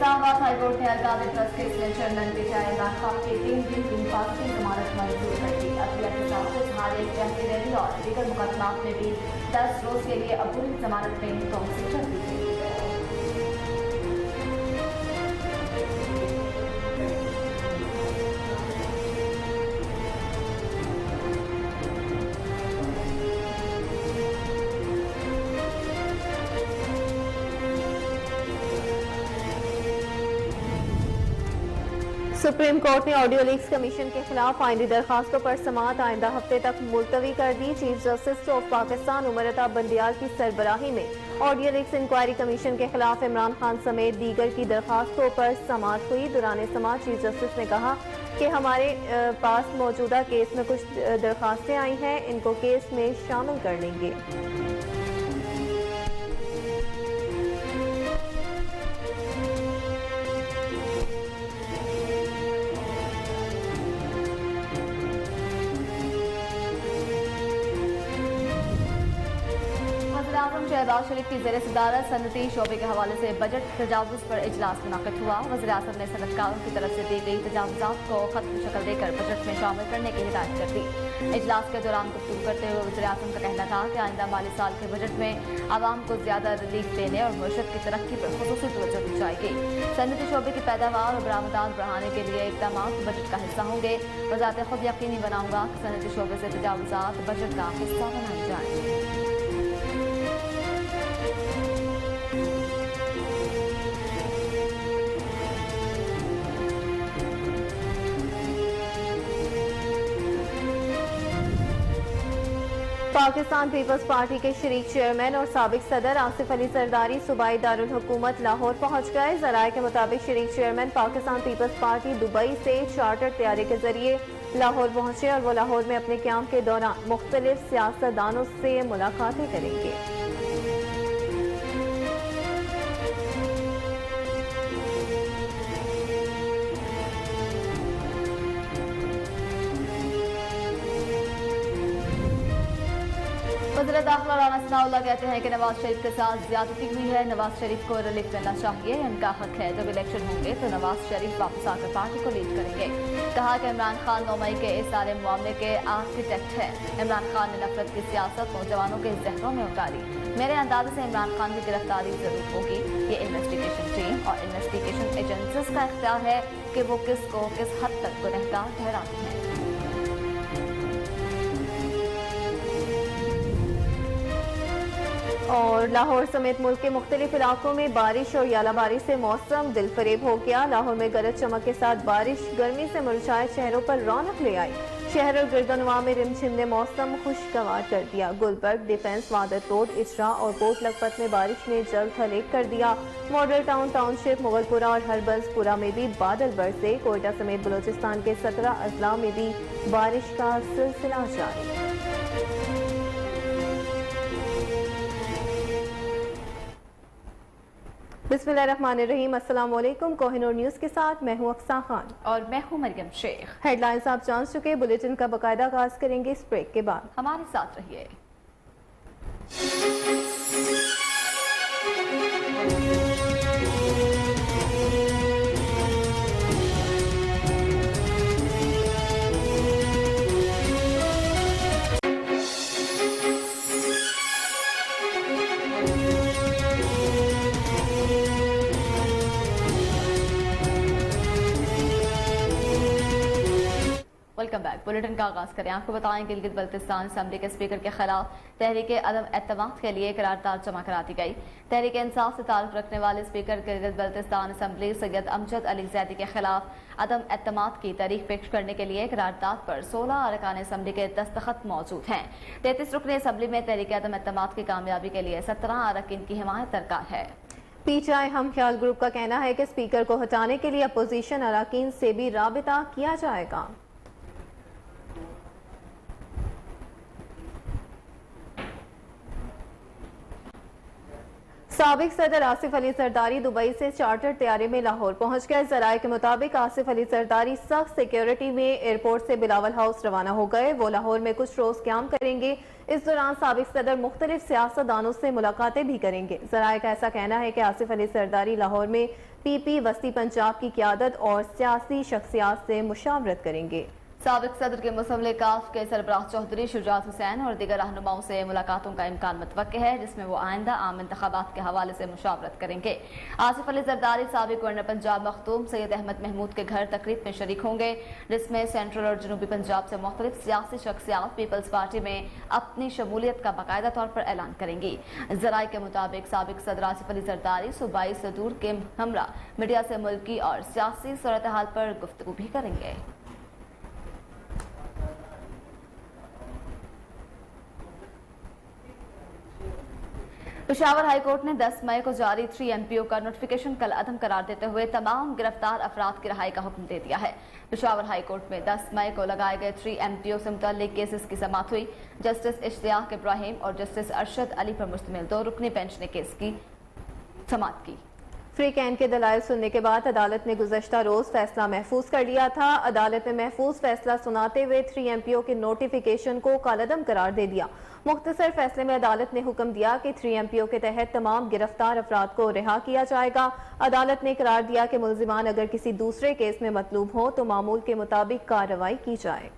Islamabad high court ने अलकादी trust case में chairman PTI Imran Khan की 3 दिन की हिफाजती जमानत मंजूर कर दी। अदलिया के साथ इजहार जंगी रैली और दीगर मुकदमात में भी 10 रोज के लिए अबूरी जमानत में तोसी कर दी गई। सुप्रीम कोर्ट ने ऑडियो लीक्स कमीशन के खिलाफ आईनी दरखास्तों पर समाअत आइंदा हफ्ते तक मुलतवी कर दी। Chief justice of Pakistan Umar Ata Bandial की सरबराही में ऑडियो लीक्स इंक्वायरी कमीशन के खिलाफ इमरान खान समेत दीगर की दरखास्तों पर समाअत हुई। दौरान समाअत चीफ जस्टिस ने कहा कि हमारे पास मौजूदा केस में कुछ दरखास्तें आई हैं, इनको केस में शामिल कर लेंगे। वज़ीर-ए-आज़म शहबाज शरीफ की ज़ेर सदारत सनती शोबे के हवाले से बजट तजावुज़ पर इजलास मुनक़िद हुआ। वज़ीर-ए-आज़म ने सनतकारों की तरफ से दी गई तजावुज़ात को खत्म शक्ल देकर बजट में शामिल करने की हिदायत कर दी। इजलास के दौरान गुफ्तगू करते हुए वज़ीर-ए-आज़म का कहना था कि आइंदा माली साल के बजट में आवाम को ज़्यादा रिलीफ देने और मईशत की तरक्की पर ख़ुसूसी तवज्जो दी जाएगी। सनती शोबे की पैदावार और बरामदात बढ़ाने के लिए इक़दाम बजट का हिस्सा होंगे। वज़ारत खुद यकीनी बनाऊंगा कि सनती शोबे से तजावुज़ात बजट का हिस्सा बनाए जाएँ। पाकिस्तान पीपल्स पार्टी के शरीक चेयरमैन और साबिक सदर आसिफ अली सरदारी सूबाई दारुल हुकूमत लाहौर पहुंच गए। ज़राए के मुताबिक शरीक chairman Pakistan Peoples Party Dubai से चार्टर तैयारी के जरिए लाहौर पहुंचे और वो लाहौर में अपने क़याम के दौरान मुख्तलिफ सियासतदानों से मुलाकातें करेंगे। वज़ीर दाखिला राना सनाउल्लाह कहते हैं कि नवाज शरीफ के साथ ज्यादती हुई है। नवाज शरीफ को रिलीफ मिलना चाहिए, इनका हक है। जब इलेक्शन होंगे तो नवाज शरीफ वापस आकर पार्टी को लीड करेंगे। कहा कि इमरान खान 9 मई के इस सारे मामले के आर्किटेक्ट है। इमरान खान ने नफरत की सियासत नौजवानों के जहनों में उतारी। मेरे अंदाजे से इमरान खान की गिरफ्तारी जरूर होगी। ये इन्वेस्टिगेशन टीम और इन्वेस्टिगेशन एजेंसीज का इख्तियार है कि वो किसको किस हद तक गुनहगार ठहराती हैं। और लाहौर समेत मुल्क के मुख्तलिफ इलाकों में बारिश और यालाबारिश से मौसम दिलफरेब हो गया। लाहौर में गरज चमक के साथ बारिश गर्मी से मुरझाए चेहरों पर रौनक ले आई। शहर और गिरदोनवा में रिमझिम ने मौसम खुशगवार कर दिया। गुलबर्ग, डिफेंस, वादत रोड, इजरा और कोट लखपत में बारिश ने जल्द हलेक कर दिया। मॉडल टाउन, टाउनशिप, मुगलपुरा और हरबंसपुरा में भी बादल बरसे। कोयटा समेत बलोचिस्तान के 17 अजला में भी बारिश का सिलसिला जारी। बिस्मिल्लाहिर्रहमानिर्रहीम। अस्सलाम वालेकुम। कोहिनूर न्यूज़ के साथ मैं हूं अक्सा खान और मैं हूं मरियम शेख। हेडलाइंस आप जान चुके। बुलेटिन का बाकायदा आगाज करेंगे इस ब्रेक के बाद। हमारे साथ रहिए। Welcome back. बुलेटिन का आगाज करें। आपको बताएं कि गिलगित बल्तिस्तान असेंबली के स्पीकर के खिलाफ तहरीक अदम एतमाद के लिए करारदाद जमा करा दी गई। तहरीक इंसाफ से ताल्लुक रखने वाले स्पीकर गिलगित बल्तिस्तान असेंबली सैयद अमजद अली जैदी के खिलाफ अदम एतमाद की तारीख पेश करने के लिए करारदाद पर 16 अरकान असेंबली के दस्तखत मौजूद हैं। 33 रुकनी असेंबली में तहरीक अदम एतमाद की कामयाबी के लिए 17 अरकान की हिमायत दरकार है। पीटीआई हम ख्याल ग्रुप का कहना है कि स्पीकर को हटाने के लिए अपोजिशन अरकान से भी राबिता किया जाएगा। साबिक सदर आसिफ अली जरदारी दुबई से चार्टर तैयारे में लाहौर पहुंच गए। जराये के मुताबिक आसिफ अली जरदारी सख्त सिक्योरिटी में एयरपोर्ट से बिलावल हाउस रवाना हो गए। वो लाहौर में कुछ रोज क्याम करेंगे। इस दौरान साबिक सदर मुख्तलिफ सियासतदानों से मुलाकातें भी करेंगे। जराये का ऐसा कहना है कि आसिफ अली जरदारी लाहौर में PP वस्ती पंजाब की क़यादत और सियासी शख्सियात से मुशावरत करेंगे। साबिक सदर के मुसम्मले काफ के सरबराह चौधरी शुजात हुसैन और दीगर रहनुमाओं से मुलाकातों का इम्कान मुतवक्के है, जिसमें वो आइंदा आम इंतखाबात के हवाले से मुशावरत करेंगे। आसिफ अली जरदारी साबिक गवर्नर पंजाब मखदूम सैयद अहमद महमूद के घर तकरीब में शरीक होंगे, जिसमें सेंट्रल और जनूबी पंजाब से मुख्तलिफ सियासी शख्सियात पीपल्स पार्टी में अपनी शमूलियत का बाकायदा तौर पर ऐलान करेंगी। जराये के मुताबिक साबिक सदर आसिफ अली जरदारी सूबाई सदूर के हमरा मीडिया से मुल्की और सियासी सूरत हाल पर गुफ्तगू भी करेंगे। पेशावर हाई कोर्ट ने 10 मई को जारी 3 MPO का नोटिफिकेशन कल अदम करार देते हुए तमाम गिरफ्तार अफराद की रिहाई का हुक्म दे दिया है। पेशावर हाई कोर्ट में 10 मई को लगाए गए 3 MPO से मुतल्लिक केसेस की समाअत हुई। जस्टिस इश्तियाक इब्राहिम और जस्टिस अरशद अली पर मुश्तमिल 2 रुकनी बेंच ने केस की समाअत की। फ्री कैन के दलाइल सुनने के बाद अदालत ने गुज़श्ता रोज फैसला महफूज कर लिया था। अदालत ने महफूज फैसला सुनाते हुए 3 MPO के नोटिफिकेशन को कलअदम करार दे दिया। मुख्तसर फैसले में अदालत ने हुक्म दिया कि 3 MPO के तहत तमाम गिरफ्तार अफराद को रिहा किया जाएगा। अदालत ने करार दिया कि मुल्जिमान अगर किसी दूसरे केस में मतलूब हो तो मामूल के मुताबिक कार्रवाई की जाए।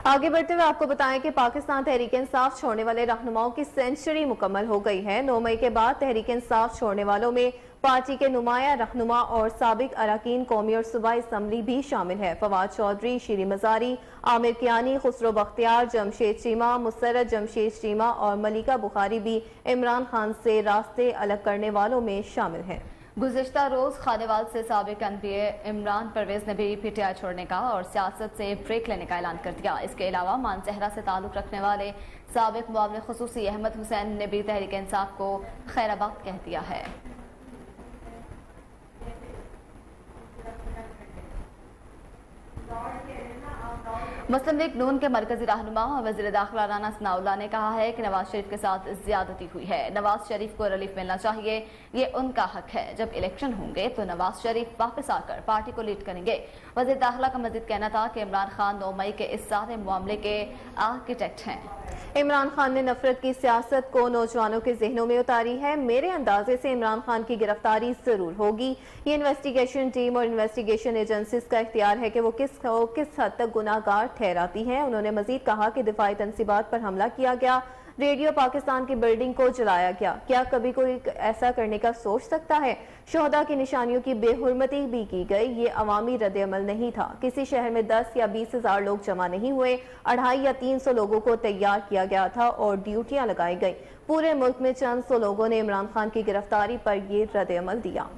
आगे बढ़ते हुए आपको बताएं कि पाकिस्तान तहरीक इंसाफ छोड़ने वाले रहनुमाओं की सेंचुरी मुकम्मल हो गई है। 9 मई के बाद तहरीक इंसाफ छोड़ने वालों में पार्टी के नुमाया रहनुमा और साबिक अरकान कौमी और सूबाई असम्बली भी शामिल है। फवाद चौधरी, शीरी मजारी, आमिर कियानी, खुसरो बख्तियार, जमशेद चीमा, मुसर्रत जमशेद चीमा और मलिका बुखारी भी इमरान खान से रास्ते अलग करने वालों में शामिल हैं। गुज़िश्ता रोज खानेवाल से साबिक MPA इमरान परवेज ने भी PTI छोड़ने का और सियासत से ब्रेक लेने का ऐलान कर दिया। इसके अलावा मानचेहरा से ताल्लुक रखने वाले साबिक मुआविन खुसूसी अहमद हुसैन ने भी तहरीक इंसाफ को खैराबाद कह दिया है। मुस्लिम लीग नून के मरकजी रहनुमा वज़ीर दाखिला राना सनाउल्लाह ने कहा है कि नवाज शरीफ के साथ ज्यादती हुई है। नवाज शरीफ को रिलीफ मिलना चाहिए, ये उनका हक है। जब इलेक्शन होंगे तो नवाज शरीफ वापस आकर पार्टी को लीड करेंगे। वज़ीर दाखिला का मजीद कहना था कि इमरान खान 9 मई के इस सारे मामले के आर्किटेक्ट हैं। इमरान खान ने नफरत की सियासत को नौजवानों के जहनों में उतारी है। मेरे अंदाजे से इमरान खान की गिरफ्तारी जरूर होगी। ये इन्वेस्टिगेशन टीम और इन्वेस्टिगेशन एजेंसीज का इख्तियार है कि वो किस हद तक गुनाहगार ठहराती हैं। उन्होंने मजीद कहा कि दिफाई तनसीबात पर हमला किया गया, रेडियो पाकिस्तान की बिल्डिंग को जलाया गया। क्या कभी कोई ऐसा करने का सोच सकता है? शोहदा की निशानियों की बेहुरमती भी की गई। ये अवामी रद्द अमल नहीं था। किसी शहर में 10 या 20 हजार लोग जमा नहीं हुए। 250 या 300 लोगों को तैयार किया गया था और ड्यूटियां लगाई गई। पूरे मुल्क में चंद सौ लोगों ने इमरान खान की गिरफ्तारी पर ये रद्द अमल दिया।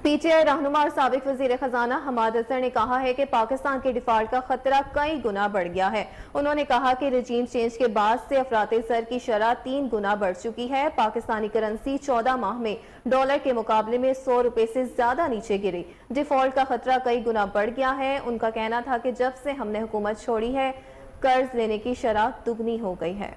PTI रहनुमा और साबिक वजीर खजाना हमाद अजहर ने कहा है कि पाकिस्तान के डिफॉल्ट का खतरा कई गुना बढ़ गया है। उन्होंने कहा कि रजीम चेंज के बाद से अफराते सर की शरह 3 गुना बढ़ चुकी है। पाकिस्तानी करेंसी 14 माह में डॉलर के मुकाबले में 100 रुपए से ज्यादा नीचे गिरी। डिफॉल्ट का खतरा कई गुना बढ़ गया है। उनका कहना था कि जब से हमने हुकूमत छोड़ी है कर्ज लेने की शरह दुगनी हो गई है।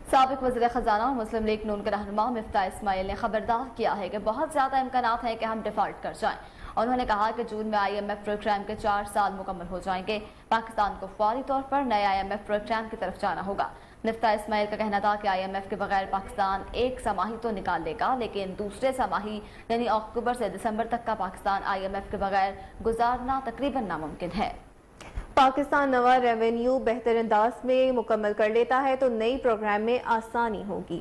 साबिक वज़ीर खजाना और मुस्लिम लीग नून के रहनुमा मिफ्ता इस्माइल ने खबरदार किया है कि बहुत ज्यादा इम्कानात हैं कि हम डिफॉल्ट कर जाएं। उन्होंने कहा कि जून में IMF प्रोग्राम के 4 साल मुकम्मल हो जाएंगे। पाकिस्तान को फौरी तौर पर नए IMF प्रोग्राम की तरफ जाना होगा। मिफ्ता इस्माइल का कहना था कि IMF के बगैर पाकिस्तान एक समाही तो निकाल लेगा, लेकिन दूसरे समाही यानी अक्टूबर से दिसंबर तक का पाकिस्तान IMF के बगैर गुजारना तकरीबन नामुमकिन है। पाकिस्तान नवा रेवेन्यू बेहतर अंदाज में मुकम्मल कर लेता है तो नई प्रोग्राम में आसानी होगी।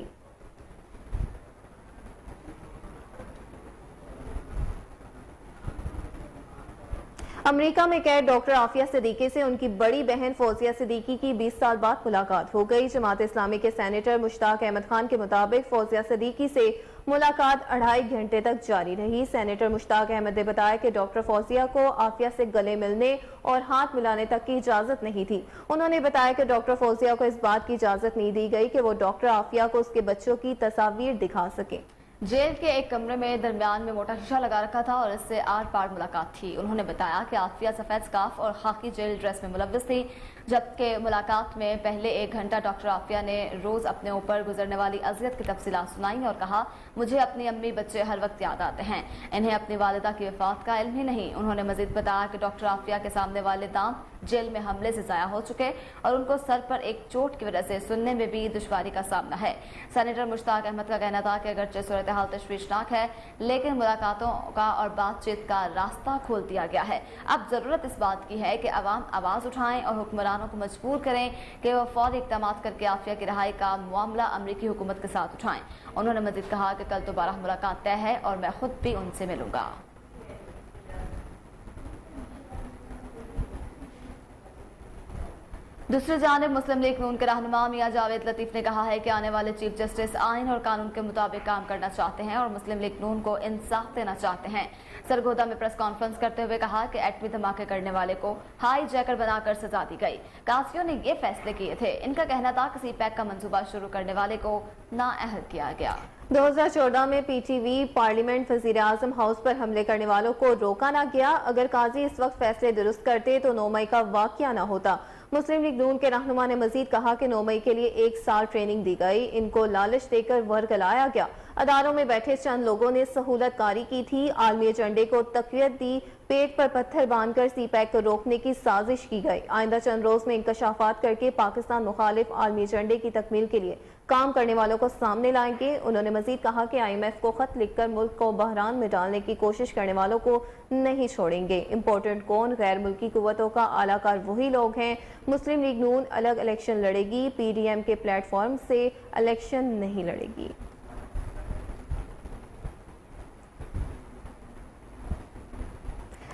امریکہ میں قید ڈاکٹر عافیہ صدیقی سے ان کی بڑی بہن فوزیہ صدیقی کی 20 سال بعد ملاقات ہو گئی۔ جماعت اسلامی کے سینیٹر مشتاق احمد خان کے مطابق فوزیہ صدیقی سے ملاقات 2.5 گھنٹے تک جاری رہی۔ سینیٹر مشتاق احمد نے بتایا کہ ڈاکٹر فوزیہ کو عافیہ سے گلے ملنے اور ہاتھ ملانے تک کی اجازت نہیں تھی۔ انہوں نے بتایا کہ ڈاکٹر فوزیہ کو اس بات کی اجازت نہیں دی گئی کہ وہ ڈاکٹر عافیہ کو اس کے بچوں کی تصاویر دکھا سکیں۔ جیل کے ایک کمرے میں درمیان میں موٹا شیشہ لگا رکھا تھا اور اس سے آر پار ملاقات تھی۔ انہوں نے بتایا کہ عافیہ سفید سکارف اور خاکی جیل ڈریس میں ملوث تھی، جبکہ ملاقات میں پہلے 1 گھنٹہ ڈاکٹر عافیہ نے روز اپنے اوپر گزرنے والی اذیت کی تفصیلات سنائیں اور کہا، مجھے اپنی امی بچے ہر وقت یاد آتے ہیں، انہیں اپنی والدہ کی وفات کا علم ہی نہیں۔ انہوں نے مزید بتایا کہ ڈاکٹر عافیہ کے سامنے والے دانت جیل میں حملے سے ضائع ہو چکے اور ان کو سر پر ایک چوٹ کی وجہ سے سننے میں بھی دشواری کا سامنا ہے۔ سینیٹر مشتاق احمد کا کہنا تھا کہ اگرچہ صورتحال تشویشناک ہے، لیکن ملاقاتوں کا اور بات چیت کا راستہ کھول دیا گیا ہے۔ اب ضرورت اس بات کی ہے کہ عوام آواز اٹھائیں اور حکمرانوں کو مجبور کریں کہ وہ فوری اقدامات کر کے عافیہ کی رہائی کا معاملہ امریکی حکومت کے ساتھ اٹھائیں۔ انہوں نے مزید کہا کہ کل دوبارہ ملاقات طے ہے اور میں خود بھی ان سے ملوں گا۔ دوسری جانب مسلم لیگ نون کے رہنما میاں جاوید لطیف نے کہا ہے کہ آنے والے چیف جسٹس آئین اور قانون کے مطابق کام کرنا چاہتے ہیں اور مسلم لیگ نون کو انصاف دینا چاہتے ہیں۔ سرگودا میں پریس کانفرنس کرتے ہوئے کہا کہ ایٹمی دھماکے کرنے والے کو ہائی جیکر بنا کر سزا دی گئی۔ قاضیوں نے یہ فیصلے کیے تھے۔ ان کا کہنا تھا کہ سی پیک کا منصوبہ شروع کرنے والے کو نااہل کیا گیا۔ 2014 میں پی ٹی وی پارلیمنٹ وزیر اعظم ہاؤس پر حملے کرنے والوں کو روکا نہ گیا۔ اگر قاضی اس وقت فیصلے درست کرتے تو 9 مئی کا واقعہ نہ ہوتا۔ مسلم لیگ نون کے رہنما نے مزید کہا کہ 9 مئی کے لیے 1 سال ٹریننگ دی گئی، ان کو لالچ دے کر ورگلایا گیا۔ اداروں میں بیٹھے چند لوگوں نے سہولت کاری کی تھی، عالمی ایجنڈے کو تقویت دی، پیٹ پر پتھر باندھ کر سی پیک کو روکنے کی سازش کی گئی۔ آئندہ چند روز میں انکشافات کر کے پاکستان مخالف عالمی ایجنڈے کی تکمیل کے لیے کام کرنے والوں کو سامنے لائیں گے۔ انہوں نے مزید کہا کہ IMF کو خط لکھ کر ملک کو بحران میں ڈالنے کی کوشش کرنے والوں کو نہیں چھوڑیں گے۔ امپورٹنٹ کون؟ غیر ملکی قوتوں کا اعلیٰ کار وہی لوگ ہیں۔ مسلم لیگ نون الگ الیکشن لڑے گی، PDM کے پلیٹ فارم سے الیکشن نہیں لڑے گی۔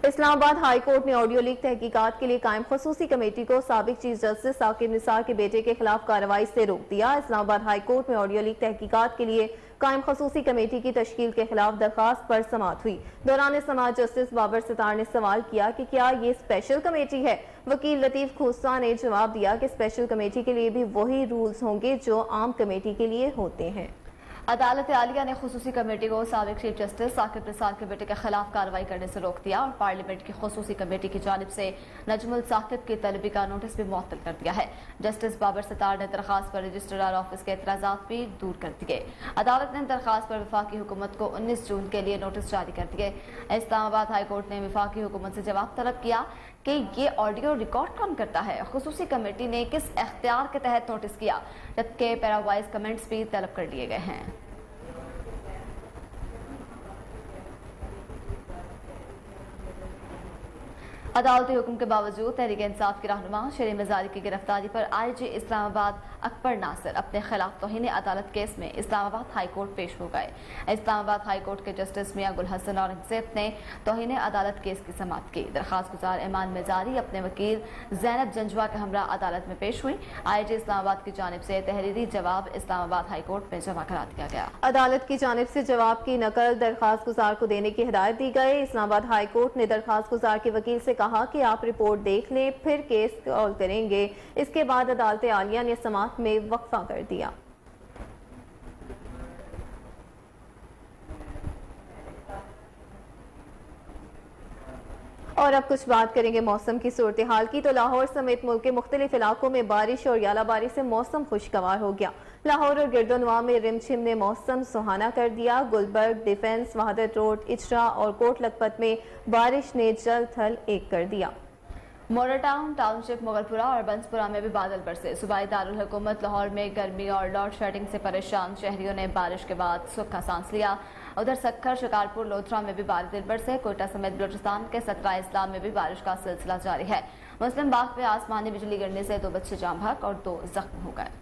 اسلام آباد ہائی کورٹ نے آڈیو لیک تحقیقات کے لیے قائم خصوصی کمیٹی کو سابق چیف جسٹس ثاقب نثار کے بیٹے کے خلاف کارروائی سے روک دیا۔ اسلام آباد ہائی کورٹ میں آڈیو لیک تحقیقات کے لیے قائم خصوصی کمیٹی کی تشکیل کے خلاف درخواست پر سماعت ہوئی۔ دوران سماعت جسٹس بابر ستار نے سوال کیا کہ کیا یہ اسپیشل کمیٹی ہے؟ وکیل لطیف کھوسہ نے جواب دیا کہ اسپیشل کمیٹی کے لیے بھی وہی رولز ہوں گے جو عام کمیٹی کے لیے ہوتے ہیں۔ عدالت عالیہ نے خصوصی کمیٹی کو سابق چیف جسٹس ثاقب نثار کے بیٹے کے خلاف کارروائی کرنے سے روک دیا اور پارلیمنٹ کی خصوصی کمیٹی کی جانب سے نجم الثاقب کی طلبی کا نوٹس بھی معطل کر دیا ہے۔ جسٹس بابر ستار نے درخواست پر رجسٹرار آفس کے اعتراضات بھی دور کر دیے۔ عدالت نے درخواست پر وفاقی حکومت کو 19 جون کے لیے نوٹس جاری کر دیے۔ اسلام آباد ہائی کورٹ نے وفاقی حکومت سے جواب طلب کیا کہ یہ آڈیو ریکارڈ کون کرتا ہے، خصوصی کمیٹی نے کس اختیار کے تحت نوٹس کیا، جبکہ پیراوائز کمنٹس بھی طلب کر لیے گئے ہیں۔ عدالتی حکم کے باوجود تحریک انصاف کے رہنما شیریں مزاری کی گرفتاری پر IG اسلام آباد اکبر ناصر اپنے خلاف توہین عدالت کیس میں اسلام آباد ہائی کورٹ پیش ہو گئے۔ اسلام آباد ہائی کورٹ کے جسٹس میاں گل حسن اور انصیف نے توہین عدالت کیس کی سماعت کی۔ درخواست گزار ایمان مزاری اپنے وکیل زینب جنجوا کے ہمراہ عدالت میں پیش ہوئی۔ IG اسلام آباد کی جانب سے تحریری جواب اسلام آباد ہائی کورٹ میں جمع کرا دیا گیا۔ عدالت کی جانب سے جواب کی نقل درخواست گزار کو دینے کی ہدایت دی گئی۔ اسلام آباد ہائی کورٹ نے درخواست گزار کے وکیل سے کہا کہ آپ رپورٹ دیکھ لیں، پھر کیس کال کریں گے۔ اس کے بعد عدالت عالیہ نے سماعت میں وقفہ کر دیا۔ اور اب کچھ بات کریں گے موسم کی صورتحال کی، تو لاہور سمیت ملک کے مختلف علاقوں میں بارش اور ژالہ باری سے موسم خوشگوار ہو گیا۔ لاہور اور گرد و نواح میں رم جھم نے موسم سہانا کر دیا۔ گلبرگ، ڈیفنس، وحدت روڈ، اچرا اور کوٹ لکھپت میں بارش نے جل تھل ایک کر دیا۔ موڈل ٹاؤن، ٹاؤن شپ، مغل پورہ اور بنسپورہ میں بھی بادل برسے۔ صوبائی دارالحکومت لاہور میں گرمی اور لوڈ شیڈنگ سے پریشان شہریوں نے بارش کے بعد سکھ کا سانس لیا۔ ادھر سکھر، شکارپور، لودھرا میں بھی بادل برسے۔ کوئٹہ سمیت بلوچستان کے سترہ اضلاع میں بھی بارش کا سلسلہ جاری ہے۔ مسلم باغ میں آسمانی بجلی گرنے سے 2 بچے جاں بحق اور 2 زخمی ہو گئے۔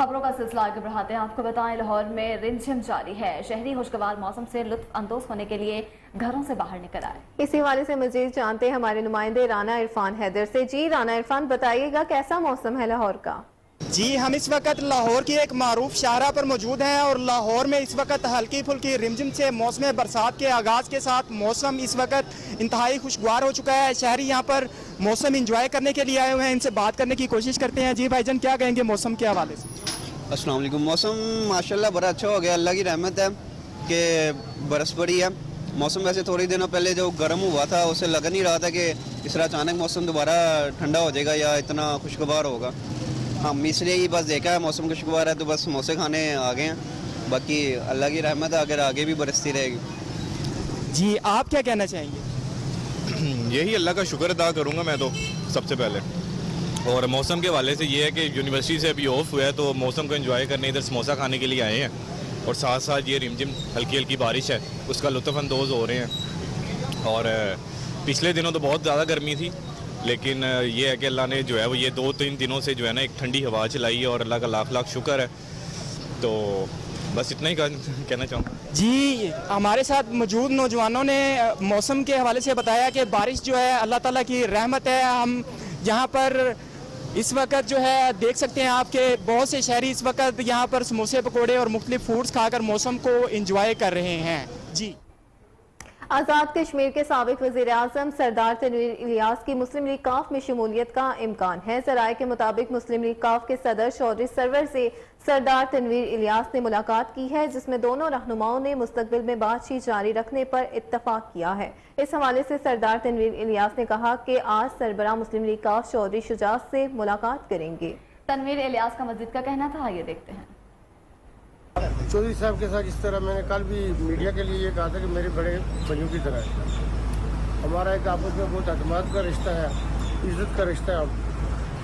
खबरों का सिलसिला आगे बढ़ाते हैं। आपको बताएं, लाहौर में रिमझिम जारी है। शहरी खुशगवार मौसम से लुत्फ अंदोज होने के लिए घरों से बाहर निकल आए। इसी हवाले से मजीद जानते हैं हमारे नुमाइंदे राना इरफान हैदर से। जी राना इरफान, बताइएगा कैसा मौसम है लाहौर का? जी, हम इस वक्त लाहौर की एक मारूफ शाहरा पर मौजूद हैं और लाहौर में इस वक्त हल्की फुल्की रिमझिम से मौसम बरसात के आगाज़ के साथ मौसम इस वक्त इंतहाई खुशगवार हो चुका है। शहरी यहाँ पर मौसम इंजॉय करने के लिए आए हुए हैं। इनसे बात करने की कोशिश करते हैं। जी भाईजान, क्या कहेंगे मौसम के हवाले से? अस्सलाम वालेकुम। मौसम माशाल्लाह बड़ा अच्छा हो गया, अल्लाह की रहमत है कि बरस पड़ी है। मौसम वैसे थोड़ी दिनों पहले जो गर्म हुआ था उससे लग नहीं रहा था कि इस तरह अचानक मौसम दोबारा ठंडा हो जाएगा या इतना खुशगवार होगा। हम इसलिए ही बस देखा है मौसम खुशगवार है तो बस समोसे खाने आ गए हैं। बाकी अल्लाह की रहमत है, अगर आगे भी बरसती रहेगी। जी, आप क्या कहना चाहेंगे? यही अल्लाह का शुक्र अदा करूँगा मैं तो सबसे पहले। और मौसम के हवाले से ये है कि यूनिवर्सिटी से अभी ऑफ हुआ है तो मौसम को एंजॉय करने इधर समोसा खाने के लिए आए हैं और साथ साथ ये रिमझिम हल्की हल्की बारिश है उसका लुत्फ़ अंदोज़ हो रहे हैं। और पिछले दिनों तो बहुत ज़्यादा गर्मी थी, लेकिन ये है कि अल्लाह ने जो है वो ये 2-3 दिनों से जो है ना एक ठंडी हवा चलाई है और अल्लाह का लाख लाख शुक्र है। तो बस इतना ही कहना चाहूँगा। जी, हमारे साथ मौजूद नौजवानों ने मौसम के हवाले से बताया कि बारिश जो है अल्लाह ताला की रहमत है। हम यहाँ पर इस वक्त जो है देख सकते हैं आपके बहुत से शहरी इस वक्त यहाँ पर समोसे पकोड़े और मुख्तलिफ फूड्स खाकर मौसम को इंजॉय कर रहे हैं। जी, आज़ाद कश्मीर के साबिक वज़ीर आज़म सरदार तनवीर इलियास की मुस्लिम लीग काफ में शमूलियत का इम्कान है। ज़राए के मुताबिक मुस्लिम लीग काफ के सदर चौधरी सरवर से सरदार तनवीर इलियास ने मुलाकात की है, जिसमें दोनों रहनुमाओं ने मुस्तकबिल में बातचीत जारी रखने पर इत्तफाक किया है। इस हवाले से सरदार तनवीर इलियास ने कहा कि आज सरबराह मुस्लिम लीग काफ चौधरी शुजात से मुलाकात करेंगे। तनवीर इलियास का मस्जिद का कहना था, ये देखते हैं। चौधरी साहब के साथ जिस तरह मैंने कल भी मीडिया के लिए ये कहा था कि मेरे बड़े भाइयों की तरह है, हमारा एक आपस में बहुत अतमाद का रिश्ता है, इज्जत का रिश्ता है।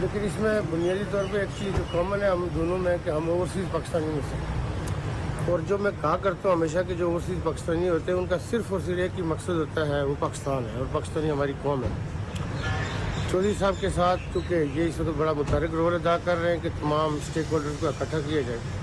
लेकिन इसमें बुनियादी तौर पे एक चीज़ जो कॉमन है हम दोनों में कि हम ओवरसीज़ पाकिस्तानी नहीं सकते। और जो मैं कहा करता हूँ हमेशा कि जो ओवरसीज़ पाकिस्तानी होते हैं उनका सिर्फ और सिर्फ एक ही मकसद होता है, वो पाकिस्तान है और पाकिस्तानी हमारी कौम है। चौधरी साहब के साथ चूँकि ये इस वक्त बड़ा मुतहरिक रोल अदा कर रहे हैं कि तमाम स्टेक होल्डर्स को इकट्ठा किया जाए।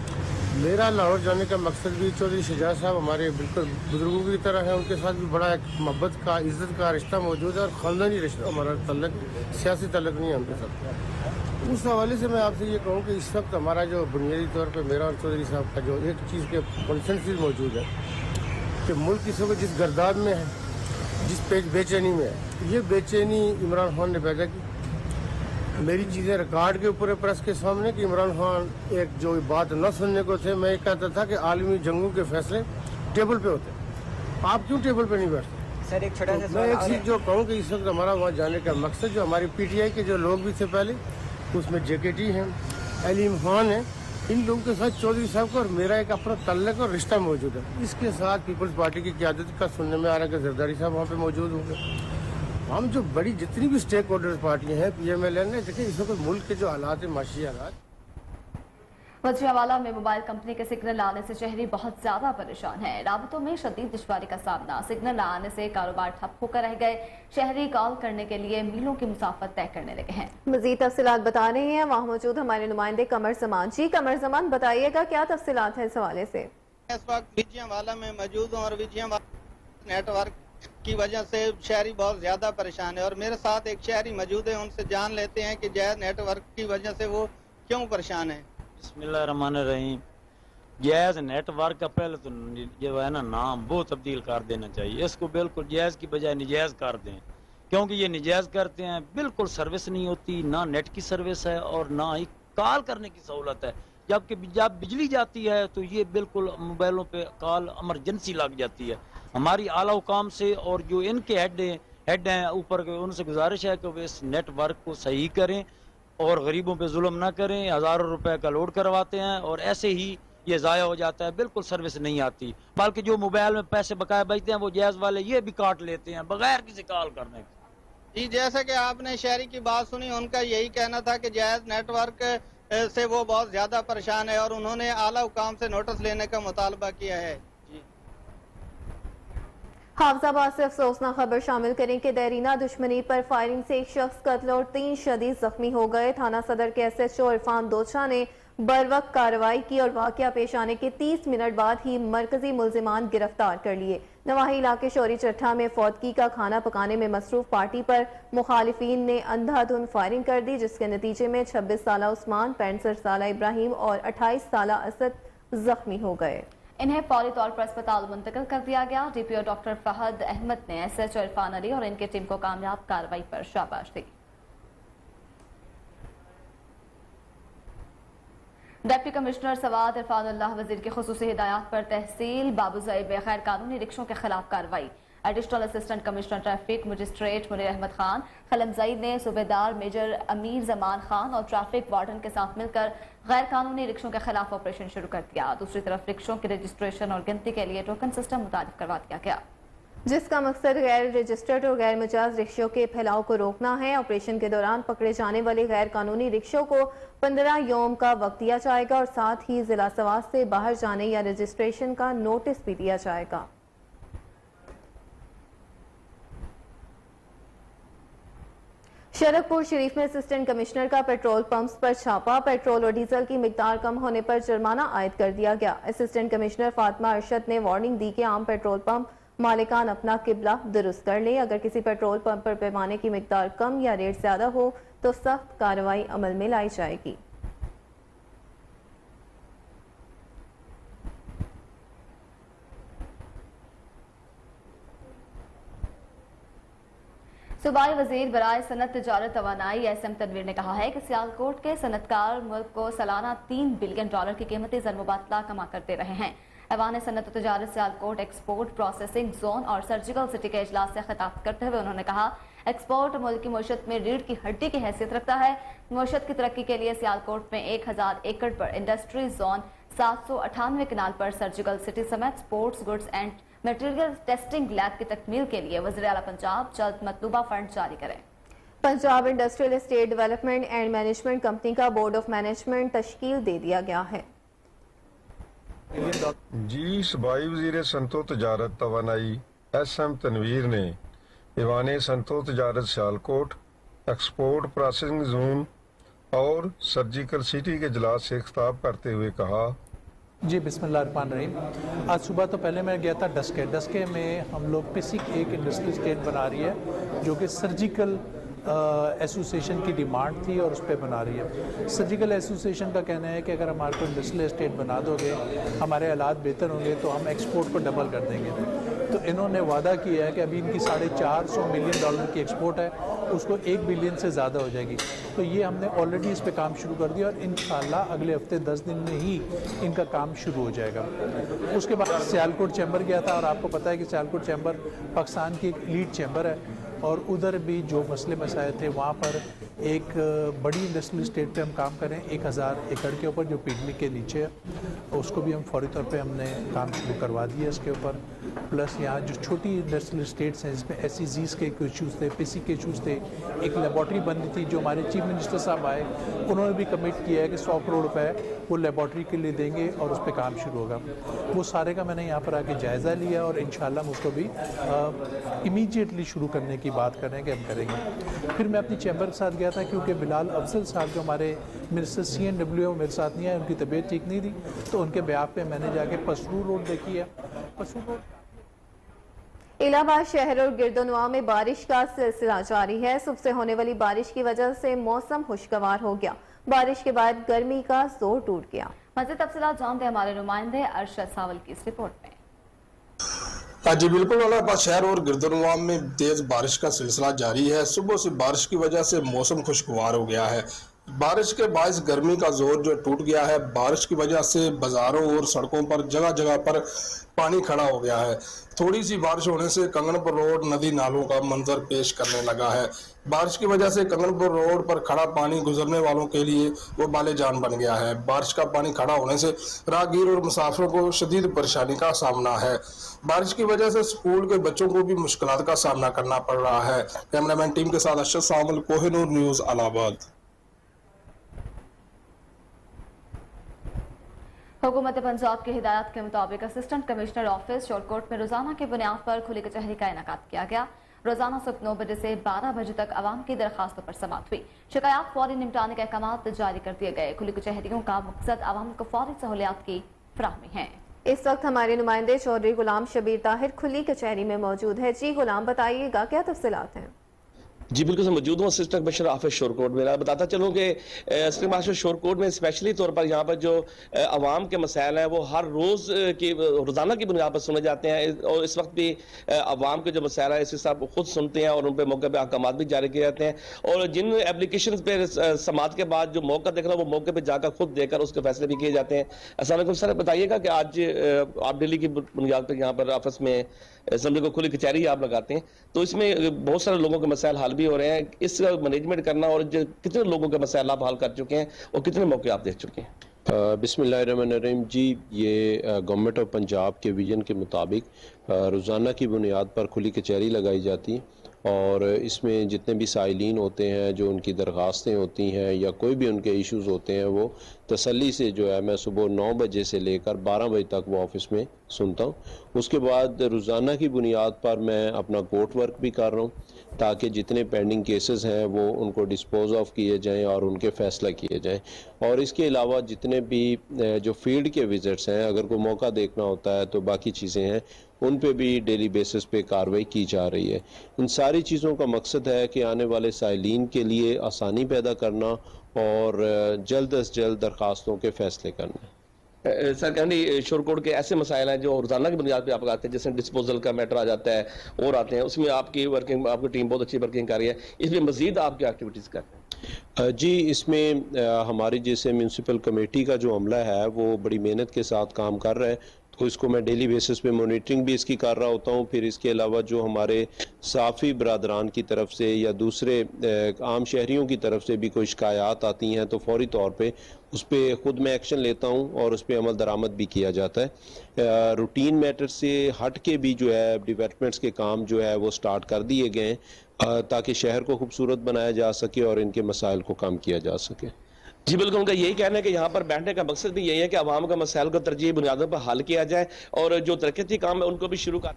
मेरा लाहौर जाने का मकसद भी चौधरी शुजात साहब हमारे बिल्कुल बुजुर्गों की तरह है, उनके साथ भी बड़ा एक मोहब्बत का इज़्ज़त का रिश्ता मौजूद है और ख़ानदानी रिश्ता, हमारा तल्लक सियासी तल्लक नहीं है उनके साथ। उस हवाले से मैं आपसे ये कहूँ कि इस वक्त हमारा जो बुनियादी तौर पर मेरा और चौधरी साहब का जो एक चीज़ के कंसेंसस मौजूद है कि मुल्क इस वक्त जिस गर्दाद में है, जिस बेचैनी में है, ये बेचैनी इमरान खान ने पैदा की। मेरी चीज़ें रिकॉर्ड के ऊपर है प्रेस के सामने कि इमरान खान एक जो बात न सुनने को थे, मैं कहता था कि आलमी जंगों के फैसले टेबल पे होते हैं, आप क्यों टेबल पे नहीं बैठते? सर एक छोटा सा मैं एक चीज़ जो कहूँ कि इस वक्त हमारा वहाँ जाने का मकसद जो हमारी PTI के जो लोग भी थे पहले, उसमें JKT हैं, अलीम खान है, इन लोगों के साथ चौधरी साहब का और मेरा एक अपना तल्लक और रिश्ता मौजूद है। इसके साथ पीपल्स पार्टी की क़यादत का सुनने में आ रहा है कि जरदारी साहब वहाँ पे मौजूद होंगे। हम जो बड़ी जितनी भी स्टेक होल्डर्स पार्टियाँ हैं PMLN ने, देखिए इस वक्त मुल्क के जो हालात है, माशी हालात। वजीरावाला में मोबाइल कंपनी के सिग्नल आने से शहरी बहुत ज्यादा परेशान है। राबतों में शदीद दुश्वारी का सामना, सिग्नल आने से कारोबार ठप होकर रह गए। शहरी कॉल करने के लिए मीलों की मुसाफत तय करने लगे हैं। मजीद तफसीलात बता रहे हैं वहाँ मौजूद हमारे नुमाइंदे कमर जमान। जी कमर जमान, बताइएगा क्या तफसीलात है इस हवाले से? इस वक्त विजयवाला में मौजूद हूँ और विजयवाला नेटवर्क की वजह से शहरी बहुत ज़्यादा परेशान है और मेरे साथ एक शहरी मौजूद है, उनसे जान लेते हैं कि जैज़ नेटवर्क की वजह से वो क्यों परेशान है। बिस्मिल्लाहिर्रहमानिर्रहीम। जैज़ नेटवर्क का पहले तो जो है ना नाम वो तब्दील कर देना चाहिए, इसको बिल्कुल जैज़ की बजाय निजायज़ कर दें, क्योंकि ये निजायज़ करते हैं। बिल्कुल सर्विस नहीं होती, ना नेट की सर्विस है और ना ही कॉल करने की सहूलत है। जबकि जब बिजली जाती है तो ये बिल्कुल मोबाइलों पे कॉल इमरजेंसी लग जाती है। हमारी आला हुकाम से और जो इनके हेड हैं ऊपर के, उनसे गुजारिश है कि वे इस नेटवर्क को सही करें और गरीबों पे जुल्म ना करें। हज़ारों रुपए का लोड करवाते हैं और ऐसे ही ये ज़ाया हो जाता है, बिल्कुल सर्विस नहीं आती। बल्कि जो मोबाइल में पैसे बकाया बचते हैं वो जैज़ वाले ये भी काट लेते हैं बगैर किसी कॉल करने के। जी, जैसा कि आपने शहरी की बात सुनी, उनका यही कहना था कि जैज़ नेटवर्क से वो बहुत ज़्यादा परेशान है और उन्होंने आला हुकाम से नोटिस लेने का मुतालबा किया है। हाफजाबाद से अफसोसनाक खबर शामिल करें कि देरीना दुश्मनी पर फायरिंग से एक शख्स कत्ल और 3 शदीद जख्मी हो गए। थाना सदर के SHO इरफान दोचा ने बर वक्त कार्रवाई की और वाकया पेश आने के 30 मिनट बाद ही मरकजी मुल्जिमान गिरफ्तार कर लिए। नवाही इलाके शौरी चट्ठा में फौतगी का खाना पकाने में मसरूफ पार्टी पर मुखालिफिन ने अंधाधुंध फायरिंग कर दी, जिसके नतीजे में 26 साला उस्मान, 65 साला इब्राहिम और 28 साला असद जख्मी हो गए। इन्हें फौरी तौर पर अस्पताल मुंतकिल कर दिया गया। DPO डॉक्टर फहद अहमद ने SHO इरफान अली और इनकी टीम को कामयाब कार्रवाई पर शाबाश दी। डिप्टी कमिश्नर सवाद इरफानुल्लाह वजीर की खुसूसी हिदायत पर तहसील बाबूज़ईब में गैर कानूनी रिक्शों के खिलाफ कार्रवाई। Additional assistant commissioner traffic magistrate Munir Ahmad Khan Khalmazai ने सूबेदार मेजर अमीर जमान खान और ट्रैफिक वार्डन के साथ मिलकर गैर कानूनी रिक्शों के खिलाफ ऑपरेशन शुरू कर दिया। दूसरी तरफ रिक्शों की रजिस्ट्रेशन और गिनती के लिए टोकन सिस्टम मुतारिफ करवा दिया गया, जिसका मकसद गैर रजिस्टर्ड और गैर मुजाज रिक्शों के फैलाव को रोकना है। ऑपरेशन के दौरान पकड़े जाने वाले गैर कानूनी रिक्शों को 15 यौम का वक्त दिया जाएगा और साथ ही जिला सवाद से बाहर जाने या रजिस्ट्रेशन का नोटिस भी दिया जाएगा। शरकपुर शरीफ में असिस्टेंट कमिश्नर का पेट्रोल पंप्स पर छापा। पेट्रोल और डीजल की मिकदार कम होने पर जुर्माना आयद कर दिया गया। असिस्टेंट कमिश्नर फातिमा अरशद ने वार्निंग दी कि आम पेट्रोल पंप मालिकान अपना किबला दुरुस्त कर ले। अगर किसी पेट्रोल पंप पर पैमाने की मिकदार कम या रेट ज्यादा हो तो सख्त कार्रवाई अमल में लाई जाएगी। सूबाई वजीर बराए सनत तिजारत तवानाई SM तनवीर ने कहा है कि सियालकोट के सनतकार मुल्क को सालाना $3 बिलियन की कीमती ज़र-मुबादला कमा करते रहे हैं। ऐवान सनत तिजारत सियालकोट एक्सपोर्ट प्रोसेसिंग जोन और सर्जिकल सिटी के इजलास से खिताब करते हुए उन्होंने कहा, एक्सपोर्ट मुल्क की मईशत में रीढ़ की हड्डी की हैसियत रखता है। मईशत की तरक्की के लिए सियालकोट में 1000 एकड़ पर इंडस्ट्री जोन, 798 कनाल पर सर्जिकल सिटी समेत sports goods and material testing lab की तकमील के लिए वज़ीर आला पंजाब जल्द मतलूबा फंड जारी करें। Punjab industrial estate development and management company का बोर्ड ऑफ मैनेजमेंट तश्कील दे दिया गया है। जी सूबाई वजीर सनतो तजारत तवानाई SM तनवीर ने ईवान सनतो तजारत सियालकोट एक्सपोर्ट प्रोसेसिंग जोन और सर्जिकल सिटी के इजलास से खिताब करते हुए कहा, जी बिस्मिल्लाहिर्रहमानिर्रहीम। आज सुबह तो पहले मैं गया था डस्के में हम लोग पिसिक एक इंडस्ट्रियल स्टेट बना रही है जो कि सर्जिकल एसोसिएशन की डिमांड थी और उस पर बना रही है। सर्जिकल एसोसिएशन का कहना है कि अगर हमारे को इंडस्ट्रियल एस्टेट बना दोगे, हमारे हालात बेहतर होंगे तो हम एक्सपोर्ट को डबल कर देंगे। तो इन्होंने वादा किया है कि अभी इनकी $450 मिलियन की एक्सपोर्ट है, उसको $1 बिलियन से ज़्यादा हो जाएगी। तो ये हमने ऑलरेडी इस पर काम शुरू कर दिया और इंशाल्लाह अगले हफ्ते 10 दिन में ही इनका काम शुरू हो जाएगा। उसके बाद सियालकोट चैम्बर गया था और आपको पता है कि सियालकोट चैम्बर पाकिस्तान की एक लीड चैम्बर है और उधर भी जो मसले मसाइल थे वहाँ पर एक बड़ी इंडस्ट्रियल स्टेट पे हम काम करें 1000 एकड़ के ऊपर जो पिगमी के नीचे है, उसको भी हम फौरी तौर पे हमने काम शुरू करवा दिया इसके ऊपर। प्लस यहाँ जो छोटी इंडस्ट्रियल स्टेट्स हैं जिसमें SEZs के इशूज़ थे, PC के इशूज़ थे, एक लेबॉर्ट्री बननी थी जो हमारे चीफ मिनिस्टर साहब आए, उन्होंने भी कमिट किया है कि 100 करोड़ रुपए वो लेबॉर्ट्री के लिए देंगे और उस पर काम शुरू होगा। वो सारे का मैंने यहाँ पर आके जायज़ा लिया और इंशाल्लाह हम उसको भी इमीडिएटली शुरू करने की बात कर रहे हैं कि हम करेंगे। फिर मैं अपनी चैम्बर के साथ गया था क्योंकि बिलाल अफजल साहब जो हमारे मिनिस्टर CNW मेरे साथ नहीं आए, उनकी तबीयत ठीक नहीं थी, तो उनके ब्याह पे मैंने जाके पसरूर रोड देखी है। पसरूर रोड इलाहाबाद शहर और गिरदोनवा में बारिश का सिलसिला जारी है। सुबह से होने वाली बारिश की वजह से मौसम खुशगवार हो गया। बारिश के बाद गर्मी का जोर टूट गया। मज़ीद तफसीलात जानते हैं हमारे नुमाइंदे अरशद सावल की इस रिपोर्ट में। जी बिल्कुल, इलाहाबाद शहर और गिरदोनवा में तेज बारिश का सिलसिला जारी है। सुबह से बारिश की वजह से मौसम खुशगवार हो गया है। बारिश के बायस गर्मी का जोर जो टूट गया है। बारिश की वजह से बाजारों और सड़कों पर जगह जगह पर पानी खड़ा हो गया है। थोड़ी सी बारिश होने से कंगनपुर रोड नदी नालों का मंजर पेश करने लगा है। बारिश की वजह से कंगनपुर रोड पर खड़ा पानी गुजरने वालों के लिए वो बाले जान बन गया है। बारिश का पानी खड़ा होने से राहगीर और मुसाफिरों को शदीद परेशानी का सामना है। बारिश की वजह से स्कूल के बच्चों को भी मुश्किलात का सामना करना पड़ रहा है। कैमरामैन टीम के साथ अरशद सावल, कोहिनूर न्यूज़, इलाहाबाद। हुकूमत पंजाब की हिदायत के मुताबिक असिस्टेंट कमिश्नर ऑफिस शोरकोट में रोजाना की बुनियाद पर खुली कचहरी का इनेकाद किया गया। रोजाना सुबह 9 बजे से 12 बजे तक आवाम की दरखास्तों पर समाअत हुई। शिकायत फौरी निपटाने के अहकाम जारी कर दिए गए। खुली कचहरियों का मकसद आवाम को फौरी सहूलियात की फराहमी है। इस वक्त हमारे नुमाइंदे चौधरी गुलाम शबीर ताहिर खुली कचहरी में मौजूद है। जी गुलाम, बताइएगा क्या तफसीलात हैं? जी बिल्कुल, मौजूद हूँ असिस्टेंट कमिश्नर ऑफिस शोरकोट में। मैं बताता चलूँ कि असिस्टेंट कमिश्नर शोरकोट में स्पेशली तौर पर यहाँ पर जो आवाम के मसाइल हैं वो हर रोज़ की रोज़ाना की बुनियाद पर सुने जाते हैं, और इस वक्त भी आवाम के जो मसाइल हैं इसी साहब खुद सुनते हैं और उन पर मौके पर अहकाम भी जारी किए जाते हैं। और जिन एप्लीकेशन पर समाअत के बाद जो मौका देखना वो मौके पर जाकर खुद देकर उसके फैसले भी किए जाते हैं। अस्सलाम वालेकुम सर, बताइएगा कि आज आप डेली की बुनियाद पर यहाँ पर ऑफिस में असम्बली को खुली कचहरी आप लगाते हैं, तो इसमें बहुत सारे लोगों के मसाइल हल भी हो रहे हैं। इस मैनेजमेंट करना और कितने लोगों के मसाइल आप हल कर चुके हैं और कितने मौके आप देख चुके हैं? बिस्मिल्लाहिर्रहमानिर्रहीम। जी, ये गवर्नमेंट ऑफ पंजाब के विजन के मुताबिक रोज़ाना की बुनियाद पर खुली कचहरी लगाई जाती है, और इसमें जितने भी साइलीन होते हैं, जो उनकी दरख्वास्तें होती हैं या कोई भी उनके इश्यूज़ होते हैं, वो तसल्ली से जो है मैं सुबह 9 बजे से लेकर 12 बजे तक वो ऑफिस में सुनता हूँ। उसके बाद रोज़ाना की बुनियाद पर मैं अपना कोर्ट वर्क भी कर रहा हूँ ताकि जितने पेंडिंग केसेस हैं वो उनको डिस्पोज ऑफ किए जाएं और उनके फैसला किए जाएं। और इसके अलावा जितने भी जो फील्ड के विजिट्स हैं, अगर कोई मौका देखना होता है तो बाकी चीज़ें हैं, उन पे भी डेली बेसिस पे कार्रवाई की जा रही है। इन सारी चीज़ों का मकसद है कि आने वाले साइलीन के लिए आसानी पैदा करना और जल्द अज जल्द दरख्वास्तों के फैसले करना। सर कहनी शोरकोट के ऐसे मसाइल हैं जो रोज़ाना की बुनियाद पे आप आते हैं, जैसे डिस्पोजल का मैटर आ जाता है और आते हैं, उसमें आपकी वर्किंग, आपकी टीम बहुत अच्छी वर्किंग कर रही है, इसमें मजीद आप क्या एक्टिविटीज़ करते हैं? जी, इसमें हमारी जैसे म्यूनसिपल कमेटी का जो अमला है वो बड़ी मेहनत के साथ काम कर रहा है, तो इसको मैं डेली बेसिस पे मॉनिटरिंग भी इसकी कर रहा होता हूँ। फिर इसके अलावा जो हमारे साफ़ी बरादरान की तरफ से या दूसरे आम शहरियों की तरफ से भी कोई शिकायत आती हैं तो फौरी तौर पे उस पर ख़ुद मैं एक्शन लेता हूँ और उस पर अमल दरामद भी किया जाता है। रूटीन मैटर से हट के भी जो है डेवलपमेंट्स के काम जो है वो स्टार्ट कर दिए गए हैं ताकि शहर को खूबसूरत बनाया जा सके और इनके मसाइल को कम किया जा सके। जी बिल्कुल, उनका यही कहना है कि यहाँ पर बैठने का मकसद भी यही है कि आवाम का मसाइल को तरजीही बुनियादों पर हल किया जाए और जो तरक्याती काम है उनको भी शुरू कर।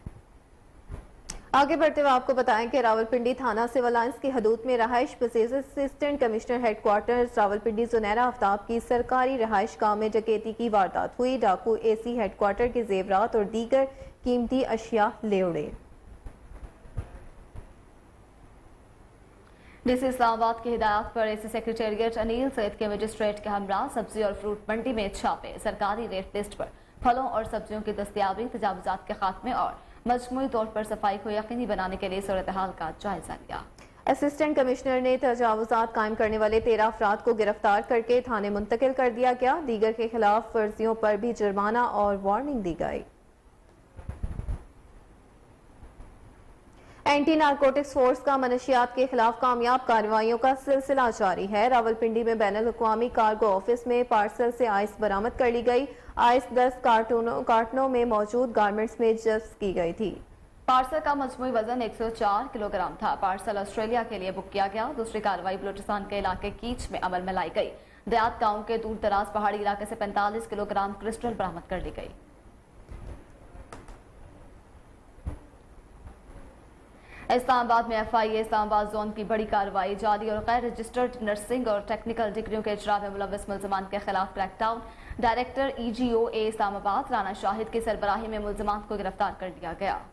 आगे बढ़ते हुए आपको बताएं कि रावलपिंडी थाना सिविल लाइंस की हदूद में रहाइश पसीज assistant commissioner headquarters Rawalpindi Junaira Aftab की सरकारी रहाइश गाह में डकैती की वारदात हुई। डाकू एसी हेडक्वार्टर के जेवरात और दीगर कीमती अशिया ले उड़े। डीसी इस्लामाबाद की हिदायत पर एसी सेक्रेटेरिएट अनिल सैयद के मजिस्ट्रेट के हमरा सब्जी और फ्रूट मंडी में छापे। सरकारी रेट लिस्ट पर फलों और सब्जियों की दस्तयाबी, तजावुजात के खात्मे और मजमूई तौर पर सफाई को यकीनी बनाने के लिए सूरत हाल का जायजा लिया। असिस्टेंट कमिश्नर ने तजावुजात कायम करने वाले 13 अफराद को गिरफ्तार करके थाने मुंतकिल कर दिया गया। दीगर के खिलाफ फर्जियों पर भी जुर्माना और वार्निंग दी गई। एंटी नारकोटिक्स फोर्स का मनशियात के खिलाफ कामयाब कार्रवाइयों का सिलसिला जारी है। रावलपिंडी में बैनुल अक़वामी कार्गो ऑफिस में पार्सल से आइस बरामद कर ली गई। आइस 10 कार्टनों में मौजूद गारमेंट्स में जब्त की गई थी। पार्सल का मजमूई वजन 104 किलोग्राम था। पार्सल ऑस्ट्रेलिया के लिए बुक किया गया। दूसरी कार्रवाई बलूचिस्तान के इलाके कीच में अमल में लाई गई। दयात गांव के दूर दराज पहाड़ी इलाके से 45 किलोग्राम क्रिस्टल बरामद कर ली गई। इस्लामाबाद में एफआईए इस्लामाबाद जोन की बड़ी कार्रवाई जारी और गैर रजिस्टर्ड नर्सिंग और टेक्निकल डिग्रियों के इजरा में मुलव्वस मुल्ज़मान के खिलाफ crackdown. Director EGOA Islamabad Rana Shahid की सरबराही में मुल्ज़मान को गिरफ्तार कर लिया गया।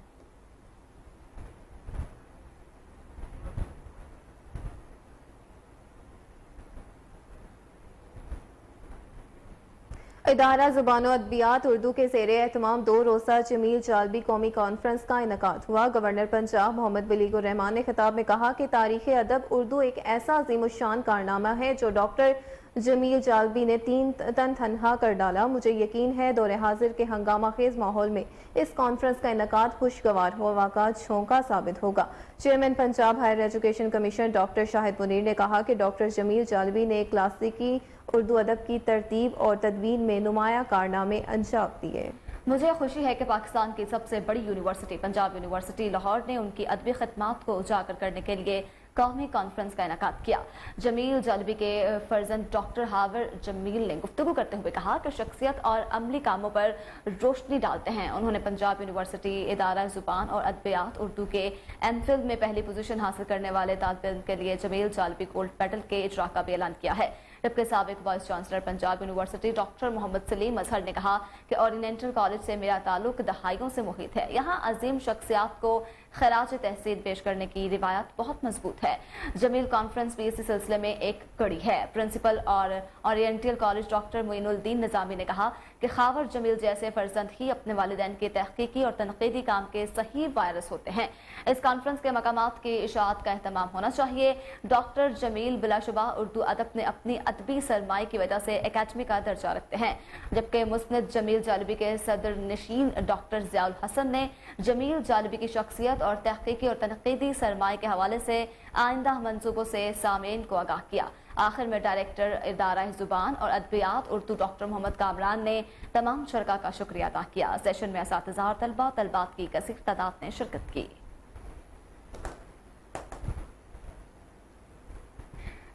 इदारा ज़ुबान अदबियात उर्दू के ज़ेरे एहतमाम 2 रोज़ा जमील जालबी कौमी कॉन्फ्रेंस का इनेकाद हुआ। गवर्नर पंजाब मोहम्मद बलीगुर रहमान ने खिताब में कहा कि तारीख़ अदब उर्दू एक ऐसा अज़ीमुश्शान कारनामा है जो डॉक्टर जमील जालबी ने 3 तन तन्हा कर डाला। मुझे यकीन है दौरे हाजिर के हंगामा खेज माहौल में इस कॉन्फ्रेंस का इनेकाद खुशगवार हवा का झोंका साबित होगा। Chairman Punjab Higher Education Commission doctor Shahid Munir ने कहा कि डॉक्टर जमील जालबी ने क्लासिकी उर्दू अदब की तरतीब और तदवीन में नुमाया कारनामे अंजाम दिए। मुझे खुशी है कि पाकिस्तान की सबसे बड़ी यूनिवर्सिटी पंजाब यूनिवर्सिटी लाहौर ने उनकी अदबी खिदमात को उजागर करने के लिए कौमी कॉन्फ्रेंस का इनेकाद किया। जमील जालिबी के फर्जंद डॉक्टर हावर जमील ने गुफ्तगू करते हुए कहा कि शख्सियत और अमली कामों पर रोशनी डालते हैं। उन्होंने पंजाब यूनिवर्सिटी इदारा जुबान और अदबियात उर्दू के एमफिल में पहली पोजीशन हासिल करने वाले तालिब इल्म के लिए जमील जालिबी गोल्ड मेडल के इजरा का भी ऐलान किया है। जबकि साबिक vice chancellor Punjab University doctor Muhammad Saleem Azhar ने कहा कि ओरिएंटल कॉलेज से मेरा ताल्लुक दहाइयों से मुहित है। यहाँ अजीम शख्सियात को खराज तहसीन पेश करने की रिवायत बहुत मजबूत है। जमील कॉन्फ्रेंस भी इसी सिलसिले में एक कड़ी है। प्रिंसिपल और oriental college doctor Moinuddin Nizami ने कहा कि खावर जमील जैसे फर्जंद ही अपने वालिदैन के तहकीकी और तनकीदी काम के सही वायरस होते हैं। इस कॉन्फ्रेंस के मकामात की इशाअत का एहतमाम होना चाहिए। डॉक्टर जमील बिलाशुबा उर्दू अदब में अपनी अदबी सरमाई की वजह से एकेडमी का दर्जा रखते हैं। जबकि मुस्निद जमील जालिबी के सदर नशीन डॉक्टर ज़ियाउल हसन ने जमील जालिबी की शख्सियत और तहकीकी और तनकीदी सरमाई के हवाले से आइंदा मंसूबों से सामीन को आगाह किया। आखिर में डायरेक्टर इदारा जुबान और अदबियात उर्दू डॉक्टर मोहम्मद कामरान ने तमाम शरका का शुक्रिया अदा किया। सेशन में असातिज़ा और तलबात की कसीर तादाद ने शिरकत की।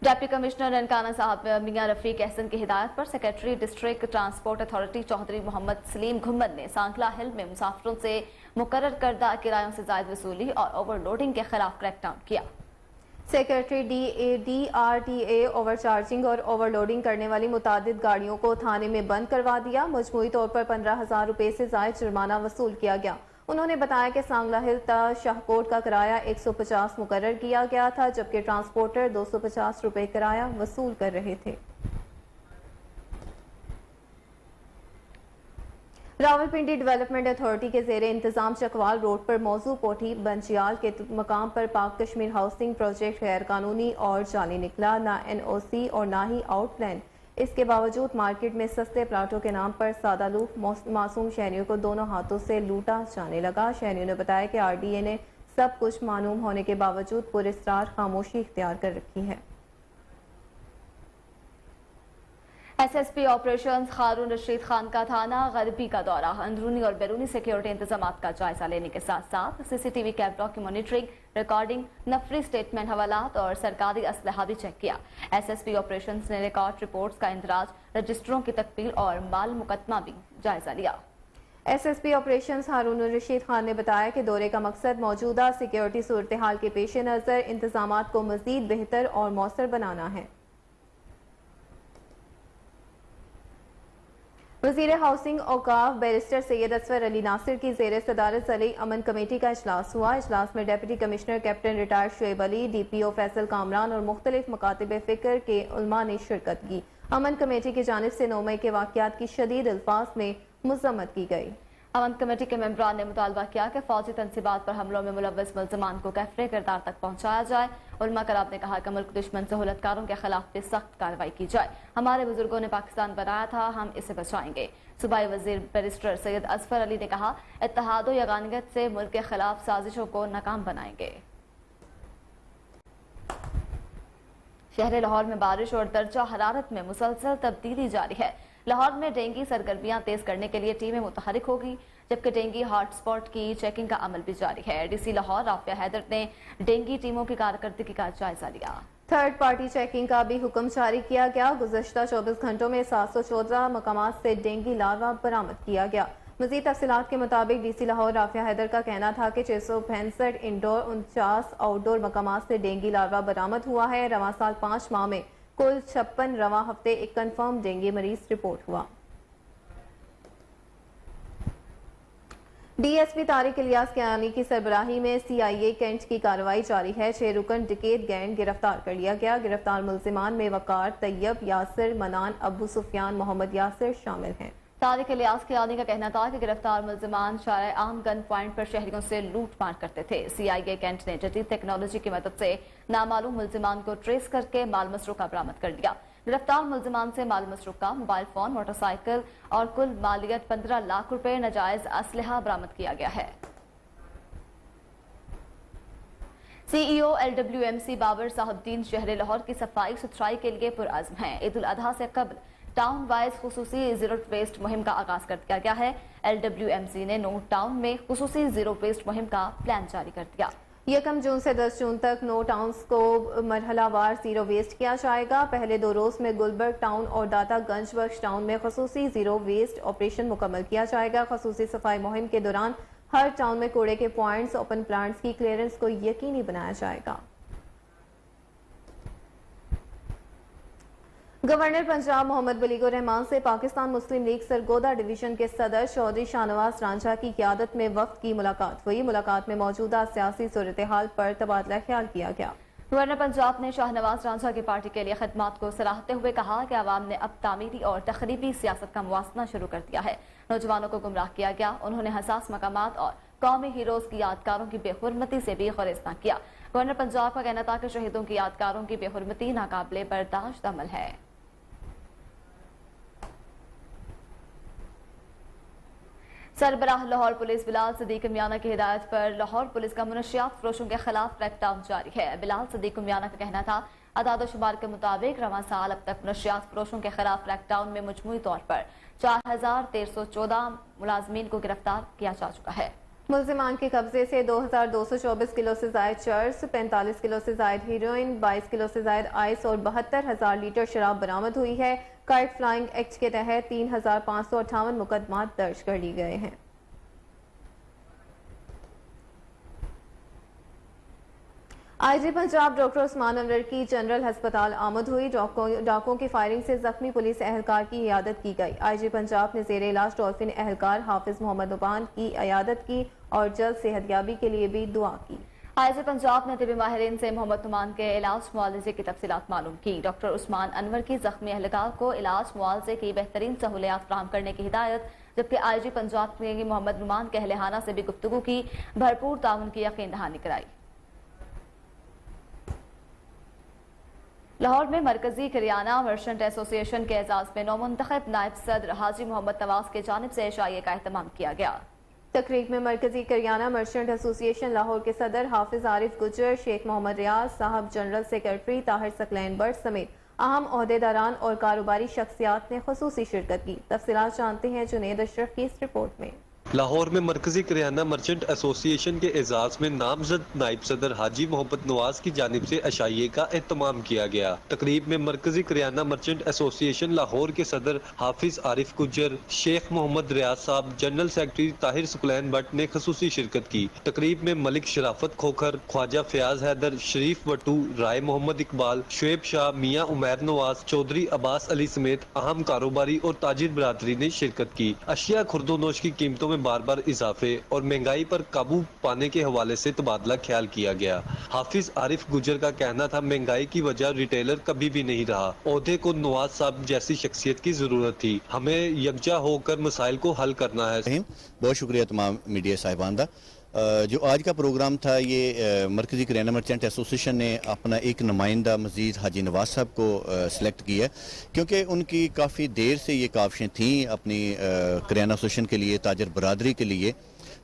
डिप्टी कमिश्नर ननकाना साहब मियां रफीक अहसन की हिदायत पर secretary district transport authority Chaudhry Muhammad Saleem Ghummad ने सांखला हिल में मुसाफिरों से मुकर्रर करदा किरायों से जायद वसूली और ओवरलोडिंग के खिलाफ क्रैकडाउन किया। सेक्रेटरी DRTA ओवरचार्जिंग और ओवरलोडिंग करने वाली मुतादिद गाड़ियों को थाने में बंद करवा दिया। मजमूई तौर पर 15,000 रुपये से जायद जुर्माना वसूल किया गया। उन्होंने बताया कि सांगला हिल ता शाहकोट का किराया 150 मुकर्रर किया गया था, जबकि ट्रांसपोर्टर 250 रुपये किराया वसूल कर रहे थे। रावलपिंडी डेवलपमेंट अथॉरिटी के जेर इंतजाम चकवाल रोड पर मौजू कोठी बंजियाल के मकाम पर पाक कश्मीर हाउसिंग प्रोजेक्ट गैर कानूनी और जाली निकला। ना NOC और ना ही आउटप्लान। इसके बावजूद मार्केट में सस्ते प्लाटों के नाम पर सादा लूट मासूम शहरियों को दोनों हाथों से लूटा जाने लगा। शहरियों ने बताया कि RDA ने सब कुछ मालूम होने के बावजूद पुरस्कार खामोशी इख्तियार कर रखी है। SSP ऑपरेशंस हारून रशीद खान का थाना गरबी का दौरा। अंदरूनी और बैरूनी सिक्योरिटी इंतजामात का जायजा लेने के साथ साथ CCTV कैमरों की मॉनिटरिंग, रिकॉर्डिंग, नफरी स्टेटमेंट हवालात और सरकारी असलहा भी चेक किया। SSP ऑपरेशंस ने रिकॉर्ड रिपोर्ट्स का इंदराज, रजिस्टरों की तकमील और माल मुकदमा भी जायजा लिया। SSP ऑपरेशंस हारून रशीद खान ने बताया कि दौरे का मकसद मौजूदा सिक्योरिटी सूरत हाल के पेश नज़र इंतजामात को मजीद बेहतर और मौसर बनाना है। वज़ीर हाउसिंग औकाफ बैरिस्टर सैयद असफर अली नासिर की ज़ेर सदारत ज़ली अमन कमेटी का इजलास हुआ। इजलास में deputy commissioner captain retired Shoaib Ali, DPO Faisal Kamran और मुख्तलिफ मकातिब फ़िक्र के उलमा ने शिरकत की। अमन कमेटी की जानिब से 9 मई के वाक़यात की शदीद अल्फाज में मज़म्मत की गई। अमन कमेटी के मेंबरान ने मुतालबा किया कि फौजी तनसीबात पर हमलों में मुलव्वस मुल्ज़मान को कैफरे किरदार तक पहुँचाया जाए। उलमा कराम ने कहा कि मुल्क दुश्मन सहूलतकारों के खिलाफ भी सख्त कार्रवाई की जाए। हमारे बुजुर्गों ने पाकिस्तान बनाया था, हम इसे बचाएंगे। सूबाई वजीर बैरिस्टर सैयद असफर अली ने कहा, इत्तेहाद व यगानियत से मुल्क के खिलाफ साजिशों को नाकाम बनाएंगे। शहर लाहौर में बारिश और दर्जा हरारत में मुसलसल तब्दीली जारी है। लाहौर में डेंगू सरगर्मियां तेज करने के लिए टीमें मुतहरिक होगी, जबकि डेंगू हॉटस्पॉट की चेकिंग का अमल भी जारी है। DC लाहौर राफिया हैदर ने डेंगू टीमों की कारकर्दगी का जायजा लिया। थर्ड पार्टी चेकिंग का भी हुक्म जारी किया गया। गुज़श्ता 24 घंटों में 714 मकामात से डेंगू लार्वा बरामद किया गया। मज़ीद तफसीलात के मुताबिक DC लाहौर राफिया हैदर का कहना था कि 665 इंडोर 49 आउटडोर मकामात से डेंगू लार्वा बरामद हुआ है। रवां साल 5 माह में कुल 56 रवां हफ्ते एक कन्फर्म डेंगू मरीज रिपोर्ट हुआ। DSP तारिक इलियास कियानी की सरबराही में CIA कैंट की कार्रवाई जारी है। 6 रुकन डिकेट गैंग गिरफ्तार कर लिया गया। गिरफ्तार मुल्जिमान में वकार, तैयब, यासिर, मनान, अबू सुफियान, मोहम्मद यासिर शामिल हैं। तारिक इलियास कियानी का कहना था कि गिरफ्तार मुल्जिमान शारे आम गन पॉइंट पर शहरियों से लूट मार करते थे। CIA कैंट ने जदीद टेक्नोलॉजी की मदद से नामालूम मुल्जिमान को ट्रेस करके माल मसरूका बरामद कर लिया। गिरफ्तार मुल्जिमान से माल मसरूका, मोबाइल फोन, मोटरसाइकिल और कुल मालियत 15 लाख रुपए नाजायज असलहा बरामद किया गया है। CEO LWMC बाबर साहबुद्दीन शहर लाहौर की सफाई सुथराई के लिए पुरअज़्म हैं। ईद उल अजहा से कबल टाउन वाइज खुसूसी जीरो वेस्ट मुहिम का आगाज कर दिया गया है। LWMC ने नोट टाउन में खुसूसी जीरो वेस्ट मुहिम का प्लान जारी कर दिया। 1 जून से 10 जून तक 9 टाउन्स को मरहलावार जीरो वेस्ट किया जाएगा। पहले 2 रोज में गुलबर्ग टाउन और दातागंज बख्श टाउन में खसूसी जीरो वेस्ट ऑपरेशन मुकम्मल किया जाएगा। खसूसी सफाई मुहिम के दौरान हर टाउन में कूड़े के पॉइंट्स, ओपन प्लांट्स की क्लियरेंस को यकीनी बनाया जाएगा। गवर्नर पंजाब मोहम्मद बलीगुर रहमान से पाकिस्तान मुस्लिम लीग सरगोदा डिवीजन के सदर चौधरी शाहनवाज रांझा की क़यादत में वफ्द की मुलाकात हुई। मुलाकात में मौजूदा सियासी सूरत हाल पर तबादला ख्याल किया गया। गवर्नर पंजाब ने शाहनवाज रांझा की पार्टी के लिए खिदमात को सराहते हुए कहा कि आवाम ने अब तामीरी और तखरीबी सियासत का मुवासना शुरू कर दिया है। नौजवानों को गुमराह किया गया। उन्होंने हसास मकामात और कौमी हीरोज की यादगारों की बेहुरमती से भी गुरेज न किया। गवर्नर पंजाब का कहना था कि शहीदों की यादगारों की बेहुरमती नाकाबिले बर्दाश्त अमल है। सरबराह लाहौर पुलिस बिलाल सदीक मियाना की हिदायत पर लाहौर पुलिस का मुनशियात फरोशों के खिलाफ क्रैकडाउन जारी है। बिलाल सदीक मियाना का कहना था अदाद शुमार के मुताबिक रवां साल अब तक मुनशियात फरोशों के खिलाफ क्रैकडाउन में मजमूई तौर पर 4,1314 मुलाजमीन को गिरफ्तार किया जा चुका है। मुल्जिमान के कब्जे से 2,224 किलो से जायद चर्स, 45 किलो से जायद हीरोइन, 22 किलो से जायद आइस और 72,000 लीटर शराब बरामद हुई है। काइट फ्लाइंग एक्ट के तहत 3,558 मुकदमात दर्ज कर लिए गए हैं। आईजी पंजाब डॉक्टर उस्मान अनवर की जनरल अस्पताल आमद हुई। डाकों की फायरिंग से जख्मी पुलिस एहलकार की इयादत की गई। आईजी पंजाब ने जेर इलाज डॉल्फिन एहलकार हाफिज मोहम्मद उबान की इयादत की और जल्द सेहतयाबी के लिए भी दुआ की। आईजी पंजाब ने तिबी माहिरीन से मोहम्मद उमान के इलाज मुआवजे की तफसीलात मालूम की। डॉक्टर उस्मान अनवर की जख्मी एहलकार को इलाज मुआवजे की बेहतरीन सहूलियात फराहम करने की हिदायत, जबकि आईजी पंजाब ने मोहम्मद उमान के अहलखाना से भी गुफ्तगू की भरपूर ताउन की यकीन दहानी कराई। लाहौर में मरकजी करियाना मर्चेंट एसोसिएशन के एजाज में नौमुंतखब नायब सदर हाजी मोहम्मद नवाज की जानिब से इशाइये का एहतमाम किया गया। तकरीब में मरकजी करियाना मर्चेंट एसोसिएशन लाहौर के सदर हाफिज आरिफ गुजर, शेख मोहम्मद रियाज साहब, general secretary Tahir Saqlain but समेत अहम ओहदेदारान और कारोबारी शख्सियात ने खुसूसी शिरकत की। तफसीलात जानते हैं जुनेद अशरफ की इस रिपोर्ट में। लाहौर में मरकजी करियाना मर्चेंट एसोसिएशन के एजाज में नामजद नायब सदर हाजी मोहम्मद नवाज की जानिब से अशाइये का एहतमाम किया गया। तकरीब में मरकजी करियाना मर्चेंट एसोसिएशन लाहौर के सदर हाफिज आरिफ गुजर, शेख मोहम्मद रियाज साहब, जनरल सेक्रेटरी ताहिर सुकलैन बट ने खसूसी शिरकत की। तकरीब में मलिक शराफत खोखर, ख्वाजा फयाज हैदर, शरीफ वटू, राय मोहम्मद इकबाल, शुएब शाह, मियाँ उमैर नवाज, चौधरी अब्बास अली समेत अहम कारोबारी और ताजिर बरादरी ने शिरकत की। अशिया खुर्दोनोश की कीमतों में बार बार इजाफे और महंगाई पर काबू पाने के हवाले से तबादला ख्याल किया गया। हाफिज आरिफ गुजर का कहना था महंगाई की वजह रिटेलर कभी भी नहीं रहा। ओहदे को नवाज साहब जैसी शख्सियत की जरूरत थी। हमें यकजा होकर मसाइल को हल करना है। बहुत शुक्रिया तमाम मीडिया साहिबान का। जो आज का प्रोग्राम था ये मरकजी करियाना मर्चेंट एसोसिएशन ने अपना एक नुमाइंदा मजीद हाजी नवाज साहब को सिलेक्ट किया, क्योंकि उनकी काफ़ी देर से ये काविशें थीं अपनी करियाना एसोसिएशन के लिए, ताजर बरादरी के लिए,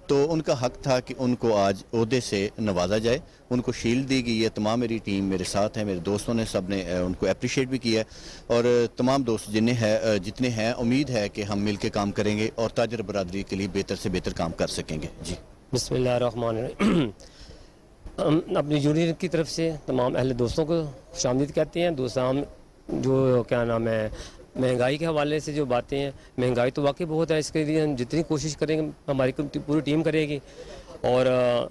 तो उनका हक था कि उनको आज ओहदे से नवाजा जाए। उनको शील्ड दी गई है। तमाम मेरी टीम मेरे साथ है, मेरे दोस्तों ने सब ने उनको अप्रिशिएट भी किया है और तमाम दोस्त जितने हैं उम्मीद है कि हम मिल के काम करेंगे और ताजर बरादरी के लिए बेहतर से बेहतर काम कर सकेंगे। जी बिस्मिल्लाहिर्रहमानिर्रहीम। हम अपनी यूनियन की तरफ से तमाम अहले दोस्तों को खुशामदीद कहते हैं। दोस्तों, हम जो क्या नाम है महंगाई के हवाले से जो बातें हैं, महंगाई तो वाकई बहुत है। इसके लिए हम जितनी कोशिश करेंगे हमारी पूरी टीम करेगी और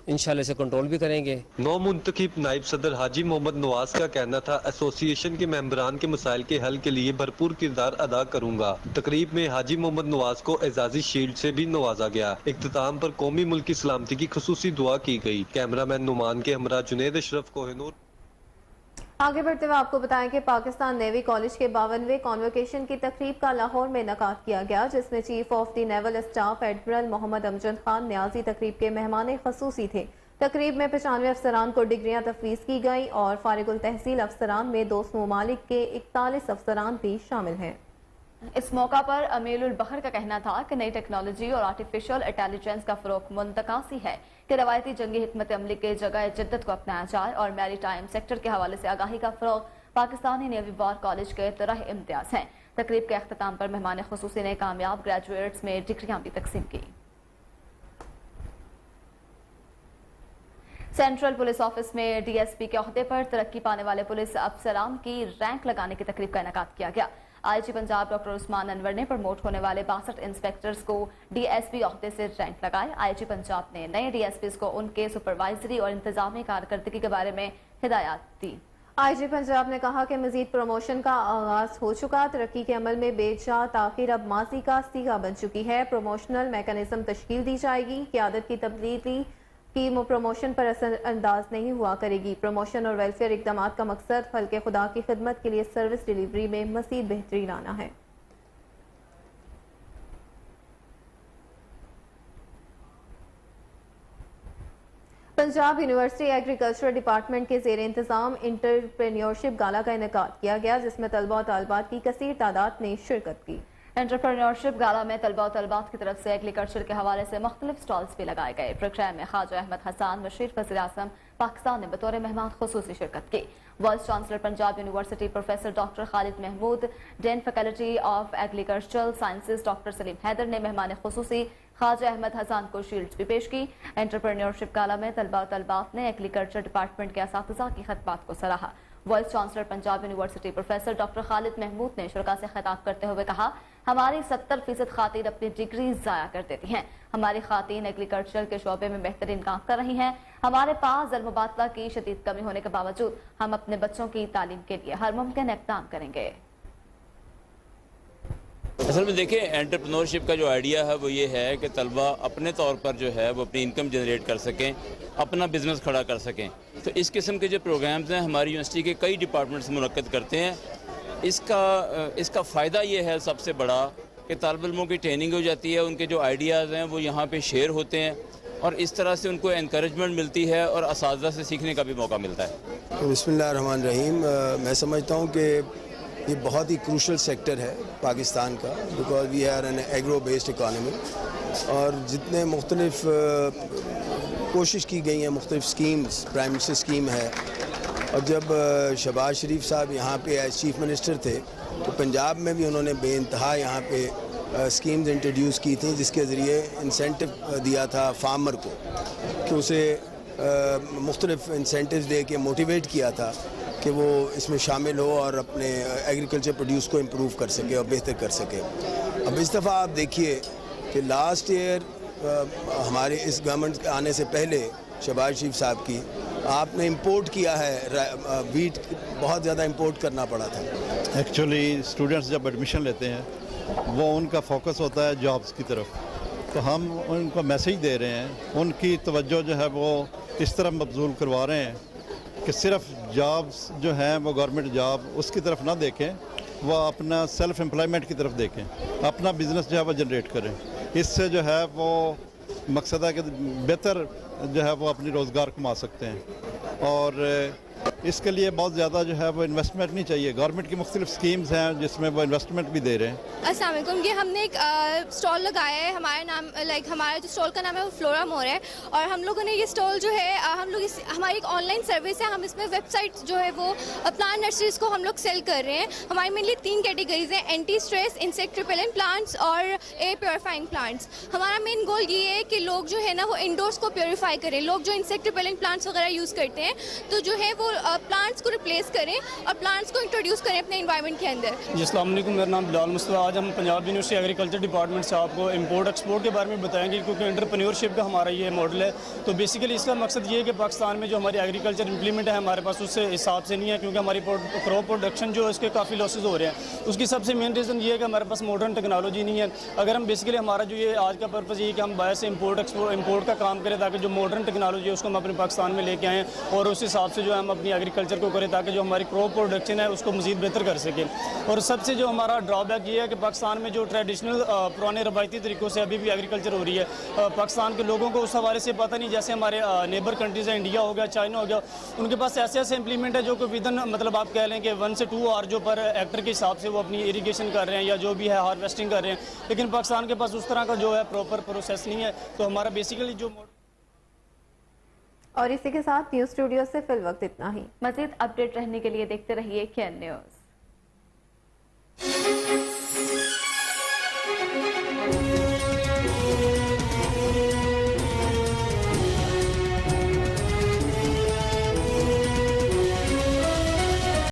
इंशाल्लाह इसे कंट्रोल भी करेंगे। नौ मुंतखब नायब सदर हाजी मोहम्मद नवाज का कहना था एसोसिएशन के मेंबरान के मसाइल के हल के लिए भरपूर किरदार अदा करूंगा। तकरीब में हाजी मोहम्मद नवाज को एजाजी शील्ड से भी नवाजा गया। इख्तिताम पर कौमी मुल्क की सलामती की खुसूसी दुआ की गई। कैमरामैन नुमान के हमरा जुनेद अशरफ कोहिनूर। आगे बढ़ते हुए आपको बताएं कि पाकिस्तान नेवी कॉलेज के 52वें कॉन्वोकेशन की तकरीब का लाहौर में इनेकाद किया गया, जिसमें chief of the naval staff admiral Muhammad Amjad Khan Niazi तकरीब के मेहमान खसूसी थे। तकरीब में 95 अफसरान को डिग्रियां तफवीज़ की गई और फारिगुल तहसील अफसरान में 200 ममालिक के 41 अफसरान भी शामिल हैं। इस मौका पर अमीरुल बखर का कहना था कि नई टेक्नोलॉजी और आर्टिफिशियल इंटेलिजेंस का फरोग मुंतकासी है कि रवायती जंगी हिकमत अमली के जगह जद्दत को अपनाया जाए और मैरी टाइम सेक्टर के हवाले से आगाही का फरोग। पाकिस्तानी नेवी वॉर कॉलेज के तरह इम्तियाज हैं। तकरीब के अख्ताम पर मेहमान खुसूसी ने कामयाब ग्रेजुएट्स में डिग्रियां भी तकसीम की। सेंट्रल पुलिस ऑफिस में डीएसपी के ओहदे पर तरक्की पाने वाले पुलिस अफसरान की रैंक लगाने की तकरीब का इनेकाद किया गया। आईजी पंजाब डॉक्टर उस्मान अनवर ने प्रमोट होने वाले 62 इंस्पेक्टर्स को डीएसपी ओहदे से रैंक लगाए। आईजी पंजाब ने नए डीएसपीज को उनके सुपरवाइजरी और इंतजामी कारकर्दगी के बारे में हिदायत दी। आईजी पंजाब ने कहा कि मजीद प्रमोशन का आगाज हो चुका, तरक्की के अमल में बेजा ताखिर अब माजी का सीगा बन चुकी है। प्रमोशनल मैकेनिज्म तश्कील दी जाएगी। क़यादत की तब्दीली की प्रमोशन पर असर अंदाज नहीं हुआ करेगी। प्रमोशन और वेलफेयर इकदाम का मकसद खल्क़े खुदा की खिदमत के लिए सर्विस डिलीवरी में मज़ीद बेहतरी लाना है। पंजाब यूनिवर्सिटी एग्रीकल्चर डिपार्टमेंट के ज़ेर इंतज़ाम इंटरप्रेन्योरशिप गाला का इनेकाद किया गया, जिसमें तलबा और तालिबात की कसीर तादाद ने शिरकत की। एंटरप्रेन्योरशिप गाला में तलबा और तलबात की तरफ से एग्रीकल्चर के हवाले से मुख्तलिफ स्टॉल्स भी लगाए गए। प्रोग्राम में ख्वाजा अहमद हसन मशीर वज़ीर आज़म पाकिस्तान ने बतौर मेहमान खुसूसी शिरकत की। Vice chancellor Punjab University professor doctor Khalid Mahmood, dean faculty of agricultural sciences doctor Saleem Haider ने मेहमान खुसूसी ख्वाजा अहमद हसन को शील्ड्स भी पेश की। एंटरप्रेन्योरशिप गाला में तलबा और तलबात ने एग्रीकल्चर डिपार्टमेंट के असातिज़ा की खिदमत को सराहा। Vice chancellor Punjab University professor doctor Khalid Mahmood ने शुरका से खिताब करते हुए कहा, हमारी 70% खातीन अपनी डिग्री ज़ाया कर देती हैं। हमारी खातीन एग्रीकल्चर के शोबे में बेहतरीन काम कर रही हैं। हमारे पास ज़र-मुबादला की शदीद कमी होने के बावजूद हम अपने बच्चों की तालीम के लिए हर मुमकिन इक़दाम करेंगे। असल में देखें, एंटरप्रेन्योरशिप का जो आइडिया है वो ये है कि तलबा अपने तौर पर जो है वो अपनी इनकम जनरेट कर सकें, अपना बिज़नेस खड़ा कर सकें। तो इस किस्म के जो प्रोग्राम्स हैं हमारी यूनिवर्सिटी के कई डिपार्टमेंट्स मुनक्किद करते हैं। इसका फ़ायदा ये है सबसे बड़ा कि तालिब इल्मों की ट्रेनिंग हो जाती है, उनके जो आइडियाज़ हैं वो यहाँ पे शेयर होते हैं और इस तरह से उनको एनकरेजमेंट मिलती है और असातिज़ा से सीखने का भी मौका मिलता है। बिस्मिल्लाहिर्रहमानिर्रहीम। मैं समझता हूँ कि ये बहुत ही क्रूशल सेक्टर है पाकिस्तान का, because we are an agro based economy और जितने मुख्तलिफ कोशिश की गई हैं, मुख्तलिफ स्कीम्स, प्राइम मिनिस्टर स्कीम है और जब शहबाज शरीफ साहब यहाँ पे एज चीफ मिनिस्टर थे तो पंजाब में भी उन्होंने बेइंतहा यहाँ पे स्कीम्स इंट्रोड्यूस की थी जिसके ज़रिए इंसेंटिव दिया था फार्मर को कि उसे मुख्तलिफ इंसेंटिव दे के मोटिवेट किया था कि वो इसमें शामिल हो और अपने एग्रीकल्चर प्रोड्यूस को इम्प्रूव कर सके और बेहतर कर सके। अब इस दफ़ा आप देखिए कि लास्ट ईयर हमारे इस गवर्नमेंट के आने से पहले शहबाज शरीफ साहब की आपने इंपोर्ट किया है, वीट बहुत ज़्यादा इंपोर्ट करना पड़ा था। एक्चुअली स्टूडेंट्स जब एडमिशन लेते हैं वो उनका फोकस होता है जॉब्स की तरफ, तो हम उनको मैसेज दे रहे हैं, उनकी तवज्जो जो है वो इस तरफ मबजूल करवा रहे हैं कि सिर्फ जॉब्स जो हैं वो गवर्नमेंट जॉब उसकी तरफ ना देखें, वो अपना सेल्फ एम्प्लॉयमेंट की तरफ देखें, अपना बिज़नेस जो है वो जनरेट करें। इससे जो है वो मकसद है कि बेहतर जो है वो अपनी रोज़गार कमा सकते हैं और इसके लिए बहुत ज़्यादा जो है वो इन्वेस्टमेंट नहीं चाहिए। गवर्नमेंट की मुख्तलिफ स्कीम्स हैं जिसमें वो इन्वेस्टमेंट भी दे रहे हैं। अस्सलाम वालेकुम। ये हमने एक स्टॉल लगाया है, हमारा जो स्टॉल का नाम है वो फ्लोरा मोर है और हम लोगों ने ये स्टॉल जो है हमारी एक ऑनलाइन सर्विस है, हम इसमें वेबसाइट जो है वो प्लांट नर्सरीज को हम लोग सेल कर रहे हैं। हमारी मेनली 3 कैटेगरीज हैं, anti stress, insect repellent plants और एयर प्योरीफाइंग प्लांट्स। हमारा मेन गोल ये है कि लोग जो है ना वो इंडोर्स को प्योरीफाई करें। लोग जो इंसेक्ट रिपेलेंट प्लांट्स वगैरह यूज़ करते हैं तो जो है वो प्लांट्स को रिप्लेस करें और प्लांट्स को इंट्रोड्यूस करें अपने एनवायरनमेंट के अंदर। जी अस्सलाम वालेकुम, मेरा नाम बिलाल मुस्तफा। आज हम पंजाब यूनिवर्सिटी एग्रीकल्चर डिपार्टमेंट से आपको इंपोर्ट एक्सपोर्ट के बारे में बताएंगे क्योंकि एंटरप्रेन्योरशिप का हमारा ये मॉडल है। तो बेसिकली इसका मकसद ये है कि पाकिस्तान में जो हमारी एग्रीकल्चर इंप्लीमेंट है हमारे पास उससे हिसाब से नहीं है, क्योंकि हमारी क्रॉप प्रोडक्शन जो है उसके काफ़ी लॉसेज हो रहे हैं। उसकी सबसे मेन रीज़न ये है कि हमारे पास मॉडर्न टेक्नोलॉजी नहीं है। अगर हम बेसिकली हमारा जो ये आज का पर्पज़ ये है कि हम बाहर से इंपोर्ट का काम करें ताकि जो मॉडर्न टेक्नोलॉजी है उसको हम अपने पाकिस्तान में लेके आएँ और उस हिसाब से जो है हम अपनी एग्रीकल्चर को करें ताकि जो हमारी क्रॉप प्रोडक्शन है उसको मज़ीद बेहतर कर सकें। और सबसे जो हमारा ड्रॉबैक ये है कि पाकिस्तान में जो ट्रेडिशनल पुराने रवायती तरीक़ों से अभी भी एग्रीकल्चर हो रही है, पाकिस्तान के लोगों को उस हवाले से पता नहीं। जैसे हमारे नेबर कंट्रीज़ हैं, इंडिया हो गया, चाइना हो गया, उनके पास ऐसे ऐसे इम्प्लीमेंट है जो कि विदन मतलब आप कह लें कि 1 से 2 आवर जो पर हेक्टर के हिसाब से वो अपनी इरीगेशन कर रहे हैं या जो भी है हार्वेस्टिंग कर रहे हैं, लेकिन पाकिस्तान के पास उस तरह का जो है प्रॉपर प्रोसेस नहीं है। तो हमारा बेसिकली जो और इसी के साथ न्यूज़ स्टूडियो से फिल वक्त इतना ही। मज़ीद अपडेट रहने के लिए देखते रहिए KN न्यूज़।